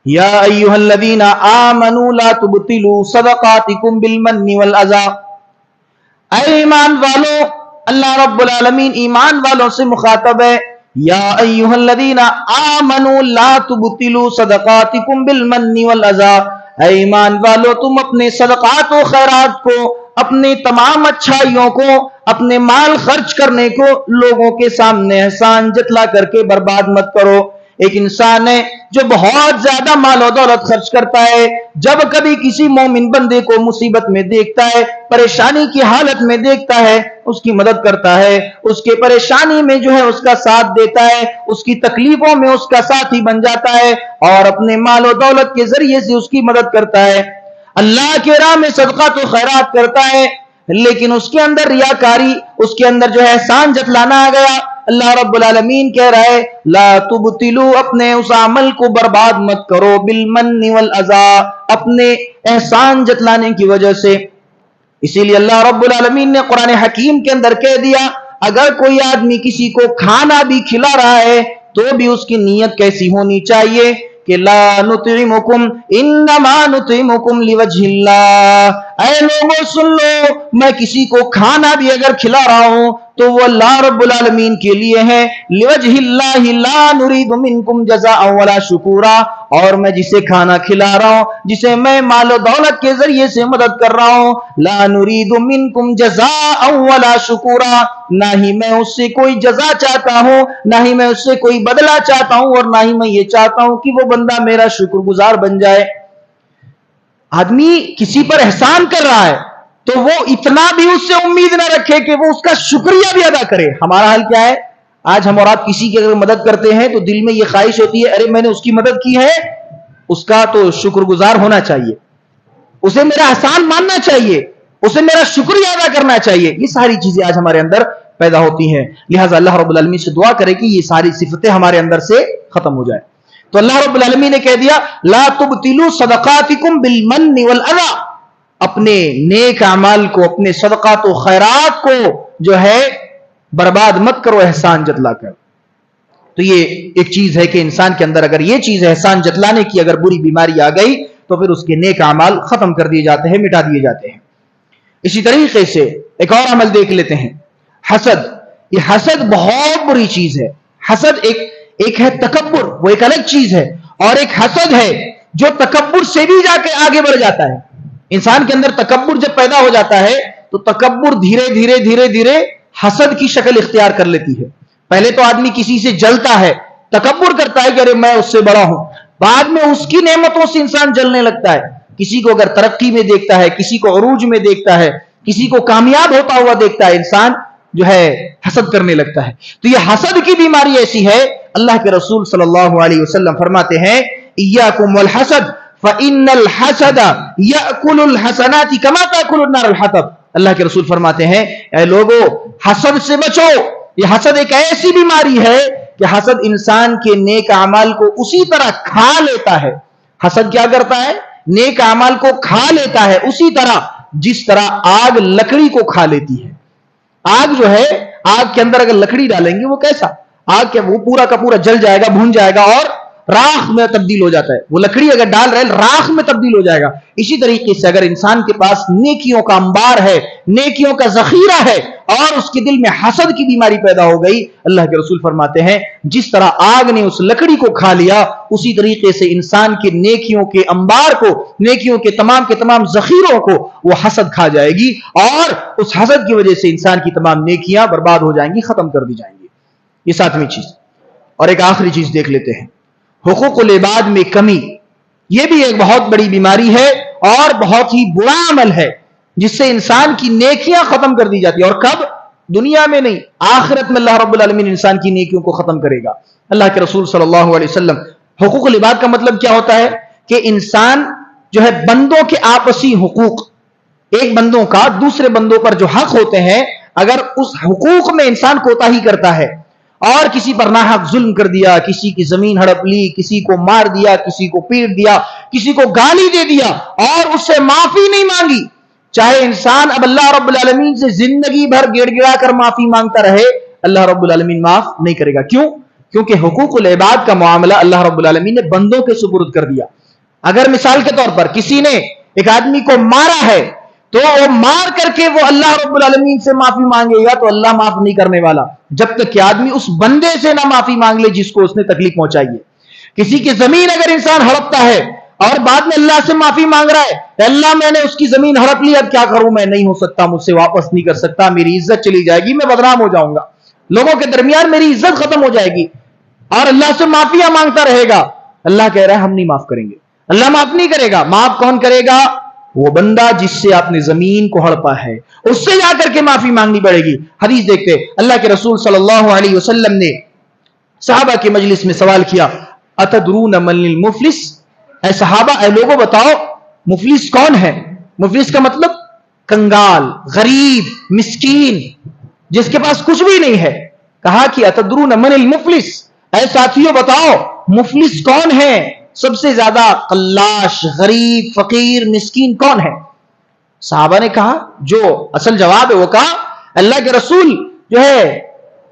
یا ایھا الذین آمنوا لا تبطلوا صدقاتکم بالمن والاذی، اے ایمان والو، اللہ رب العالمین ایمان والوں سے مخاطب ہے، یا ایھا الذین آمنوا لا تبطلوا صدقاتکم بالمن والاذی، اے ایمان والو تم اپنے صدقات و خیرات کو، اپنے تمام اچھائیوں کو، اپنے مال خرچ کرنے کو لوگوں کے سامنے احسان جتلا کر کے برباد مت کرو۔ ایک انسان ہے جو بہت زیادہ مال و دولت خرچ کرتا ہے، جب کبھی کسی مومن بندے کو مصیبت میں دیکھتا ہے، پریشانی کی حالت میں دیکھتا ہے، اس کی مدد کرتا ہے، اس کے پریشانی میں جو ہے اس کا ساتھ دیتا ہے، اس کی تکلیفوں میں اس کا ساتھی بن جاتا ہے اور اپنے مال و دولت کے ذریعے سے اس کی مدد کرتا ہے، اللہ کے راہ میں صدقات و خیرات کرتا ہے، لیکن اس کے اندر ریاکاری، اس کے اندر جو ہے احسان جتلانا آ گیا، اللہ رب العالمین کہہ رہا ہے لا تبطلوا، اپنے اس عمل کو برباد مت کرو، بالمن والاذی، اپنے احسان جتلانے کی وجہ سے۔ اسی لیے اللہ رب العالمین نے قرآن حکیم کے اندر کہہ دیا اگر کوئی آدمی کسی کو کھانا بھی کھلا رہا ہے تو بھی اس کی نیت کیسی ہونی چاہیے کہ لا نطعمکم انما نطعمکم لوجہ اللہ، اے لوگوں سن لو، میں کسی کو کھانا بھی اگر کھلا رہا ہوں تو وہ اللہ رب العالمین کے لیے ہے، لوجہ اللہ لا نرید منکم جزاء ولا شکورا، اور میں جسے کھانا کھلا رہا ہوں، جسے میں مال و دولت کے ذریعے سے مدد کر رہا ہوں، لا نرید منکم جزاء ولا شکورا، نہ ہی میں اس سے کوئی جزا چاہتا ہوں، نہ ہی میں اس سے کوئی بدلہ چاہتا ہوں، اور نہ ہی میں یہ چاہتا ہوں کہ وہ بندہ میرا شکر گزار بن جائے۔ آدمی کسی پر احسان کر رہا ہے تو وہ اتنا بھی اس سے امید نہ رکھے کہ وہ اس کا شکریہ بھی ادا کرے۔ ہمارا حال کیا ہے؟ آج ہم اور آپ کسی کی اگر مدد کرتے ہیں تو دل میں یہ خواہش ہوتی ہے ارے میں نے اس کی مدد کی ہے، اس کا تو شکر گزار ہونا چاہیے، اسے میرا احسان ماننا چاہیے، اسے میرا شکریہ ادا کرنا چاہیے۔ یہ ساری چیزیں آج ہمارے اندر پیدا ہوتی ہیں، لہٰذا اللہ رب العالمین سے دعا کرے کہ یہ ساری صفتیں ہمارے اندر سے ختم ہو جائے۔ تو اللہ رب العالمین نے کہہ دیا لا تبطلوا صدقاتکم بالمن والاذی، اپنے نیک اعمال کو، اپنے صدقات و خیرات کو جو ہے برباد مت کرو احسان جتلا کر۔ تو یہ ایک چیز ہے کہ انسان کے اندر اگر یہ چیز احسان جتلانے کی اگر بری بیماری آ گئی تو پھر اس کے نیک اعمال ختم کر دیے جاتے ہیں، مٹا دیے جاتے ہیں۔ اسی طریقے سے ایک اور عمل دیکھ لیتے ہیں، حسد۔ یہ حسد بہت بری چیز ہے۔ حسد ایک ہے تکبر، وہ ایک الگ چیز ہے، اور ایک حسد ہے جو تکبر سے بھی جا کے آگے بڑھ جاتا ہے۔ انسان کے اندر تکبر جب پیدا ہو جاتا ہے تو تکبر دھیرے دھیرے حسد کی شکل اختیار کر لیتی ہے۔ پہلے تو آدمی کسی سے جلتا ہے، تکبر کرتا ہے کہ ارے میں اس سے بڑا ہوں، بعد میں اس کی نعمتوں سے انسان جلنے لگتا ہے۔ کسی کو اگر ترقی میں دیکھتا ہے، کسی کو عروج میں دیکھتا ہے، کسی کو کامیاب ہوتا ہوا دیکھتا ہے، انسان جو ہے حسد کرنے لگتا ہے۔ تو یہ حسد کی بیماری ایسی ہے، اللہ کے رسول صلی اللہ علیہ وسلم فرماتے ہیں ایاکم والحسد فإن الحسد یأکل الحسنات کما تأکل النار الحطب۔ اللہ کے رسول فرماتے ہیں اے لوگو حسد سے بچو، یہ حسد ایک ایسی بیماری ہے کہ حسد انسان کے نیک اعمال کو اسی طرح کھا لیتا ہے۔ حسد کیا کرتا ہے؟ نیک اعمال کو کھا لیتا ہے، اسی طرح جس طرح آگ لکڑی کو کھا لیتی ہے۔ آگ جو ہے، آگ کے اندر اگر لکڑی ڈالیں گے وہ کیسا؟ آگ کے وہ پورا کا پورا جل جائے گا، بھون جائے گا اور راکھ میں تبدیل ہو جاتا ہے. وہ لکڑی اگر ڈال رہے راکھ میں تبدیل ہو جائے گا. اسی طریقے سے اگر انسان کے پاس نیکیوں کا انبار ہے, نیکیوں کا ذخیرہ ہے, اور اس کے دل میں حسد کی بیماری پیدا ہو گئی, اللہ کے رسول فرماتے ہیں جس طرح آگ نے اس لکڑی کو کھا لیا, اسی طریقے سے انسان کے نیکیوں کے انبار کو, نیکیوں کے تمام ذخیروں کو وہ حسد کھا جائے گی, اور اس حسد کی وجہ سے انسان کی تمام نیکیاں برباد ہو جائیں گی, ختم کر دی جائیں گی. یہ 7ویں چیز. اور ایک آخری چیز دیکھ لیتے ہیں, حقوق العباد میں کمی. یہ بھی ایک بہت بڑی بیماری ہے اور بہت ہی برا عمل ہے جس سے انسان کی نیکیاں ختم کر دی جاتی ہیں. اور کب؟ دنیا میں نہیں, آخرت میں اللہ رب العالمین انسان کی نیکیوں کو ختم کرے گا. اللہ کے رسول صلی اللہ علیہ وسلم, حقوق العباد کا مطلب کیا ہوتا ہے کہ انسان جو ہے بندوں کے آپسی حقوق, ایک بندوں کا دوسرے بندوں پر جو حق ہوتے ہیں, اگر اس حقوق میں انسان کوتاہی کرتا ہے اور کسی پر ناحق ظلم کر دیا, کسی کی زمین ہڑپ لی, کسی کو مار دیا, کسی کو پیٹ دیا, کسی کو گالی دے دیا اور اس سے معافی نہیں مانگی, چاہے انسان اب اللہ رب العالمین سے زندگی بھر گڑ گڑا کر معافی مانگتا رہے, اللہ رب العالمین معاف نہیں کرے گا. کیوں؟ کیونکہ حقوق العباد کا معاملہ اللہ رب العالمین نے بندوں کے سپرد کر دیا. اگر مثال کے طور پر کسی نے ایک آدمی کو مارا ہے تو وہ مار کر کے وہ اللہ رب العالمین سے معافی مانگے گا تو اللہ معاف نہیں کرنے والا جب تک کہ آدمی اس بندے سے نہ معافی مانگ لے جس کو اس نے تکلیف پہنچائی ہے. کسی کی زمین اگر انسان ہڑپتا ہے اور بعد میں اللہ سے معافی مانگ رہا ہے, اللہ میں نے اس کی زمین ہڑپ لی, اب کیا کروں, میں نہیں ہو سکتا, مجھ سے واپس نہیں کر سکتا, میری عزت چلی جائے گی, میں بدنام ہو جاؤں گا, لوگوں کے درمیان میری عزت ختم ہو جائے گی, اور اللہ سے معافیاں مانگتا رہے گا. اللہ کہہ رہا ہے ہم نہیں معاف کریں گے. اللہ معاف نہیں کرے گا. معاف کون کرے گا؟ وہ بندہ جس سے آپ نے زمین کو ہڑپا ہے, اس سے جا کر کے معافی مانگنی پڑے گی. حدیث دیکھتے, اللہ کے رسول صلی اللہ علیہ وسلم نے صحابہ کے مجلس میں سوال کیا, اتدرون من المفلس, اے صحابہ, اے لوگوں بتاؤ مفلس کون ہے؟ مفلس کا مطلب کنگال, غریب, مسکین, جس کے پاس کچھ بھی نہیں ہے. کہا کہ اتدرون من المفلس, اے ساتھیوں بتاؤ مفلس کون ہے؟ سب سے زیادہ قلاش, غریب, فقیر, مسکین کون ہے؟ صحابہ نے کہا, جو اصل جواب ہے وہ کہا, اللہ کے رسول جو ہے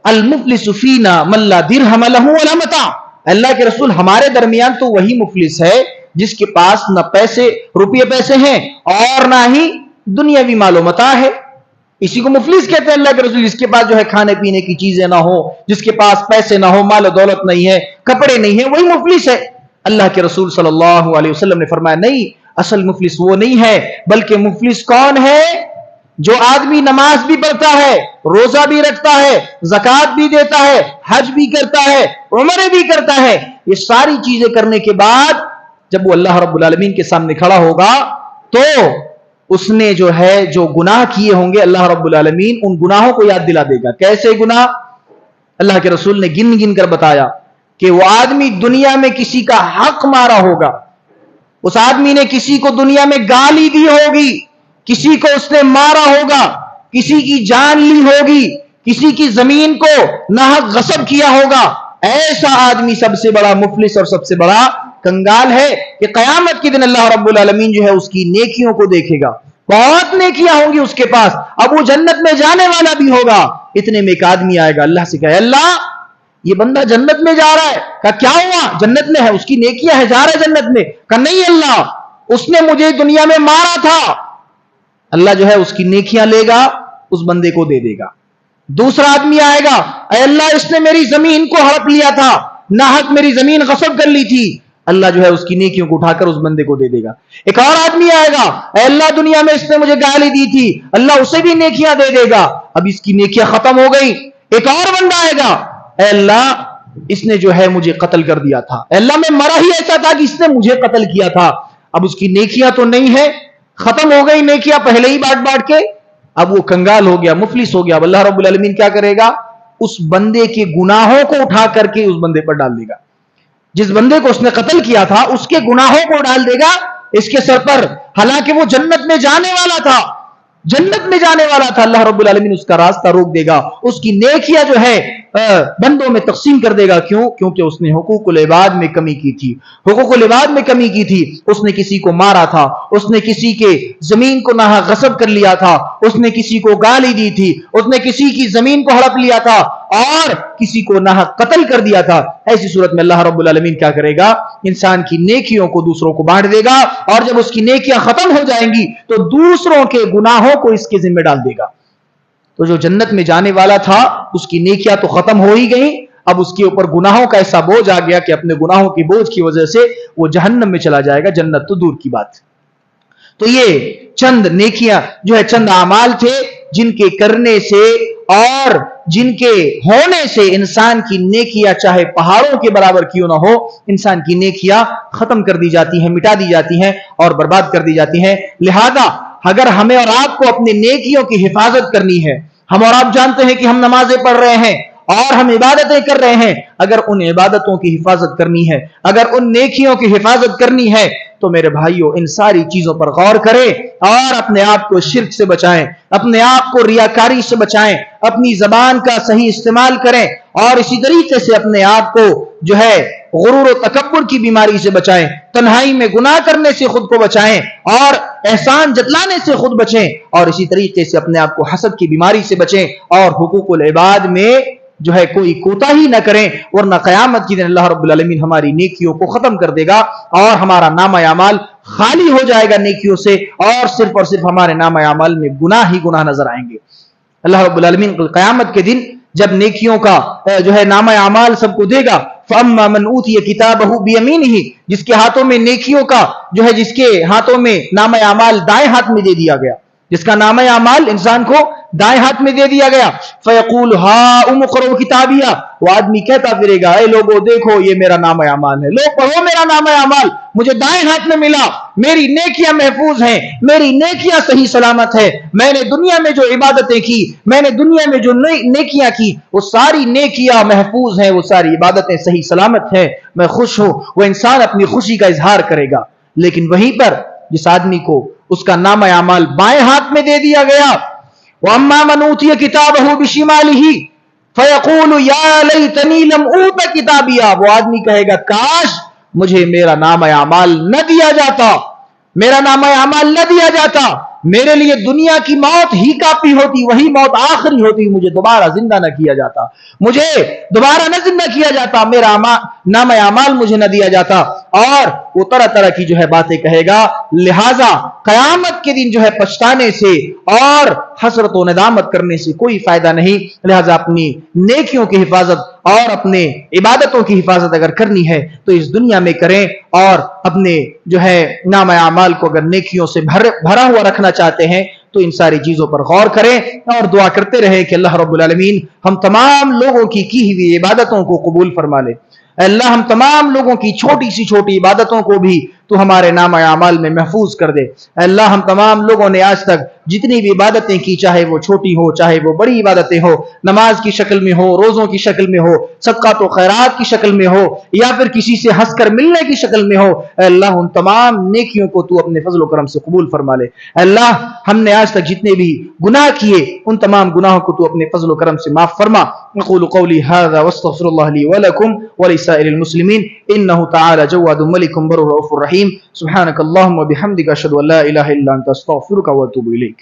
المفلس فینا من لا درہم لہ ولا متاع, اللہ کے رسول ہمارے درمیان تو وہی مفلس ہے جس کے پاس نہ روپے پیسے ہیں اور نہ ہی دنیاوی مال و متاع ہے. اسی کو مفلس کہتے ہیں اللہ کے رسول, جس کے پاس جو ہے کھانے پینے کی چیزیں نہ ہو, جس کے پاس پیسے نہ ہو, مال و دولت نہیں ہے, کپڑے نہیں ہیں, وہی مفلس ہے. اللہ کے رسول صلی اللہ علیہ وسلم نے فرمایا نہیں, اصل مفلس وہ نہیں ہے, بلکہ مفلس کون ہے؟ جو آدمی نماز بھی پڑھتا ہے, روزہ بھی رکھتا ہے, زکوٰۃ بھی دیتا ہے, حج بھی کرتا ہے, عمرے بھی کرتا ہے, یہ ساری چیزیں کرنے کے بعد جب وہ اللہ رب العالمین کے سامنے کھڑا ہوگا تو اس نے جو ہے جو گناہ کیے ہوں گے اللہ رب العالمین ان گناہوں کو یاد دلا دے گا. کیسے گناہ؟ اللہ کے رسول نے گن گن کر بتایا کہ وہ آدمی دنیا میں کسی کا حق مارا ہوگا, اس آدمی نے کسی کو دنیا میں گالی دی ہوگی, کسی کو اس نے مارا ہوگا, کسی کی جان لی ہوگی, کسی کی زمین کو ناحق غصب کیا ہوگا. ایسا آدمی سب سے بڑا مفلس اور سب سے بڑا کنگال ہے کہ قیامت کے دن اللہ رب العالمین جو ہے اس کی نیکیوں کو دیکھے گا, بہت نیکیاں ہوں گی اس کے پاس, اب وہ جنت میں جانے والا بھی ہوگا. اتنے میں ایک آدمی آئے گا, اللہ سے کہے اللہ یہ بندہ جنت میں جا رہا ہے. کہا کیا ہوا؟ جنت میں ہے, اس کی نیکیاں ہے, جا رہا ہے جنت میں. کہا نہیں اللہ اس نے مجھے دنیا میں مارا تھا. اللہ جو ہے اس کی نیکیاں لے گا, اس بندے کو دے دے گا. دوسرا آدمی آئے گا, اے اللہ اس نے میری زمین کو ہڑپ لیا تھا, ناحق میری زمین غصب کر لی تھی. اللہ جو ہے اس کی نیکیوں کو اٹھا کر اس بندے کو دے دے گا. ایک اور آدمی آئے گا, اے اللہ دنیا میں اس نے مجھے گالی دی تھی, اللہ اسے بھی نیکیاں دے دے گا. اب اس کی نیکیاں ختم ہو گئی. ایک اور بندہ آئے گا, اے اللہ اس نے جو ہے مجھے قتل کر دیا تھا, اے اللہ میں مرا ہی ایسا تھا کہ اس نے مجھے قتل کیا تھا. اب اس کی نیکیاں تو نہیں ہے, ختم ہو گئی نیکیاں پہلے ہی بانٹ بانٹ کے. اب وہ کنگال ہو گیا, مفلس ہو گیا. اب اللہ رب العالمین کیا کرے گا؟ اس بندے کے گناہوں کو اٹھا کر کے اس بندے پر ڈال دے گا. جس بندے کو اس نے قتل کیا تھا اس کے گناہوں کو ڈال دے گا اس کے سر پر, حالانکہ وہ جنت میں جانے والا تھا, جنت میں جانے والا تھا. اللہ رب العالمین اس کا راستہ روک دے گا, اس کی نیکیاں جو ہے بندوں میں تقسیم کر دے گا. کیوں؟ کیونکہ اس نے حقوق العباد میں کمی کی تھی. حقوق العباد میں کمی کی تھی. اس نے کسی کو مارا تھا, اس نے کسی کے زمین کو ناحق غصب کر لیا تھا, اس نے کسی کو گالی دی تھی, اس نے کسی کی زمین کو ہڑپ لیا تھا اور کسی کو ناحق قتل کر دیا تھا. ایسی صورت میں اللہ رب العالمین کیا کرے گا؟ انسان کی نیکیوں کو دوسروں کو بانٹ دے گا, اور جب اس کی نیکیاں ختم ہو جائیں گی تو دوسروں کے گناہوں کو اس کے ذمہ ڈال دے گا. تو جو جنت میں جانے والا تھا اس کی نیکیاں تو ختم ہو ہی گئیں, اب اس کے اوپر گناہوں کا ایسا بوجھ آ گیا کہ اپنے گناہوں کی بوجھ کی وجہ سے وہ جہنم میں چلا جائے گا, جنت تو دور کی بات. تو یہ چند نیکیاں جو ہے, چند اعمال تھے جن کے کرنے سے اور جن کے ہونے سے انسان کی نیکیاں چاہے پہاڑوں کے برابر کیوں نہ ہو, انسان کی نیکیاں ختم کر دی جاتی ہیں, مٹا دی جاتی ہیں اور برباد کر دی جاتی ہیں. لہذا اگر ہمیں اور آپ کو اپنی نیکیوں کی حفاظت کرنی ہے, ہم اور آپ جانتے ہیں کہ ہم نمازیں پڑھ رہے ہیں اور ہم عبادتیں کر رہے ہیں, اگر ان عبادتوں کی حفاظت کرنی ہے, اگر ان نیکیوں کی حفاظت کرنی ہے, تو میرے بھائیوں ان ساری چیزوں پر غور کریں اور اپنے آپ کو شرک سے بچائیں, اپنے آپ کو ریاکاری سے بچائیں, اپنی زبان کا صحیح استعمال کریں, اور اسی طریقے سے اپنے آپ کو جو ہے غرور و تکبر کی بیماری سے بچائیں, تنہائی میں گناہ کرنے سے خود کو بچائیں اور احسان جتلانے سے خود بچیں, اور اسی طریقے سے اپنے آپ کو حسد کی بیماری سے بچیں, اور حقوق العباد میں جو ہے کوئی کوتاہی نہ کریں, ورنہ قیامت کی دن اللہ رب العالمین ہماری نیکیوں کو ختم کر دے گا اور ہمارا نامہ اعمال خالی ہو جائے گا نیکیوں سے, اور صرف ہمارے نامہ اعمال میں گناہ ہی گناہ نظر آئیں گے. اللہ رب العالمین قیامت کے دن جب نیکیوں کا جو ہے نامہ اعمال سب کو دے گا, فَأَمَّا مَنْ أُوتِيَ كِتَابَهُ بِيَمِينِهِ, جس کے ہاتھوں میں نیکیوں کا جو ہے, جس کے ہاتھوں میں نامہ اعمال دائیں ہاتھ میں دے دیا گیا, جس کا نامہ اعمال انسان کو دائیں ہاتھ میں دے دیا گیا, فَيَقُولُ هَاؤُمُ اقْرَءُوا كِتَابِيَهْ, وہ آدمی کہتا پھرے گا, اے لوگو دیکھو یہ میرا نامہ اعمال ہے, لوگ پڑھو میرا نامہ اعمال, مجھے دائیں ہاتھ میں ملا, میری نیکیاں محفوظ ہیں, میری نیکیاں صحیح سلامت ہے, میں نے دنیا میں جو عبادتیں کی, میں نے دنیا میں جو نیکیاں کی, وہ ساری نیکیاں محفوظ ہیں, وہ ساری عبادتیں صحیح سلامت ہیں, میں خوش ہوں. وہ انسان اپنی خوشی کا اظہار کرے گا. لیکن وہیں پر جس آدمی کو اس کا نامہ اعمال بائیں ہاتھ میں دے دیا گیا, وَأَمَّا مَنْ أُوتِيَ كِتَابَهُ بِشِمَالِهِ فَيَقُولُ يَا لَيْتَنِي لَمْ أُوتَ كِتَابِيَهْ, وہ آدمی کہے گا کاش مجھے میرا نامہ اعمال نہ دیا جاتا, میرا نامہ اعمال نہ دیا جاتا, میرے لیے دنیا کی موت ہی کافی ہوتی, وہی موت آخری ہوتی, مجھے دوبارہ زندہ نہ کیا جاتا, مجھے دوبارہ نہ زندہ کیا جاتا, میرا نامہ اعمال مجھے نہ دیا جاتا, اور وہ طرح طرح کی جو ہے باتیں کہے گا. لہذا قیامت کے دن جو ہے پچھتانے سے اور حسرت و ندامت کرنے سے کوئی فائدہ نہیں. لہذا اپنی نیکیوں کی حفاظت اور اپنے عبادتوں کی حفاظت اگر کرنی ہے تو اس دنیا میں کریں, اور اپنے جو ہے نامہ اعمال کو اگر نیکیوں سے بھرا ہوا رکھنا چاہتے ہیں تو ان ساری چیزوں پر غور کریں اور دعا کرتے رہیں کہ اللہ رب العالمین ہم تمام لوگوں کی ہوئی عبادتوں کو قبول فرما لے. اے اللہ ہم تمام لوگوں کی چھوٹی سی چھوٹی عبادتوں کو بھی تو ہمارے نامہ اعمال میں محفوظ کر دے. اے اللہ ہم تمام لوگوں نے آج تک جتنی بھی عبادتیں کی, چاہے وہ چھوٹی ہو چاہے وہ بڑی عبادتیں ہو, نماز کی شکل میں ہو, روزوں کی شکل میں ہو, صدقات و خیرات کی شکل میں ہو, یا پھر کسی سے ہنس کر ملنے کی شکل میں ہو, اے اللہ ان تمام نیکیوں کو تو اپنے فضل و کرم سے قبول فرما لے. اے اللہ ہم نے آج تک جتنے بھی گناہ کیے ان تمام گناہوں کو تو اپنے فضل و کرم سے معاف فرما. اقول قولی هذا واستغفر الله لي ولكم ولسائر المسلمين انه تعالى جواد ملك بر رؤوف رحيم. سبحانك اللهم وبحمدك اشهد ان لا اله الا انت استغفرك واتوب اليك.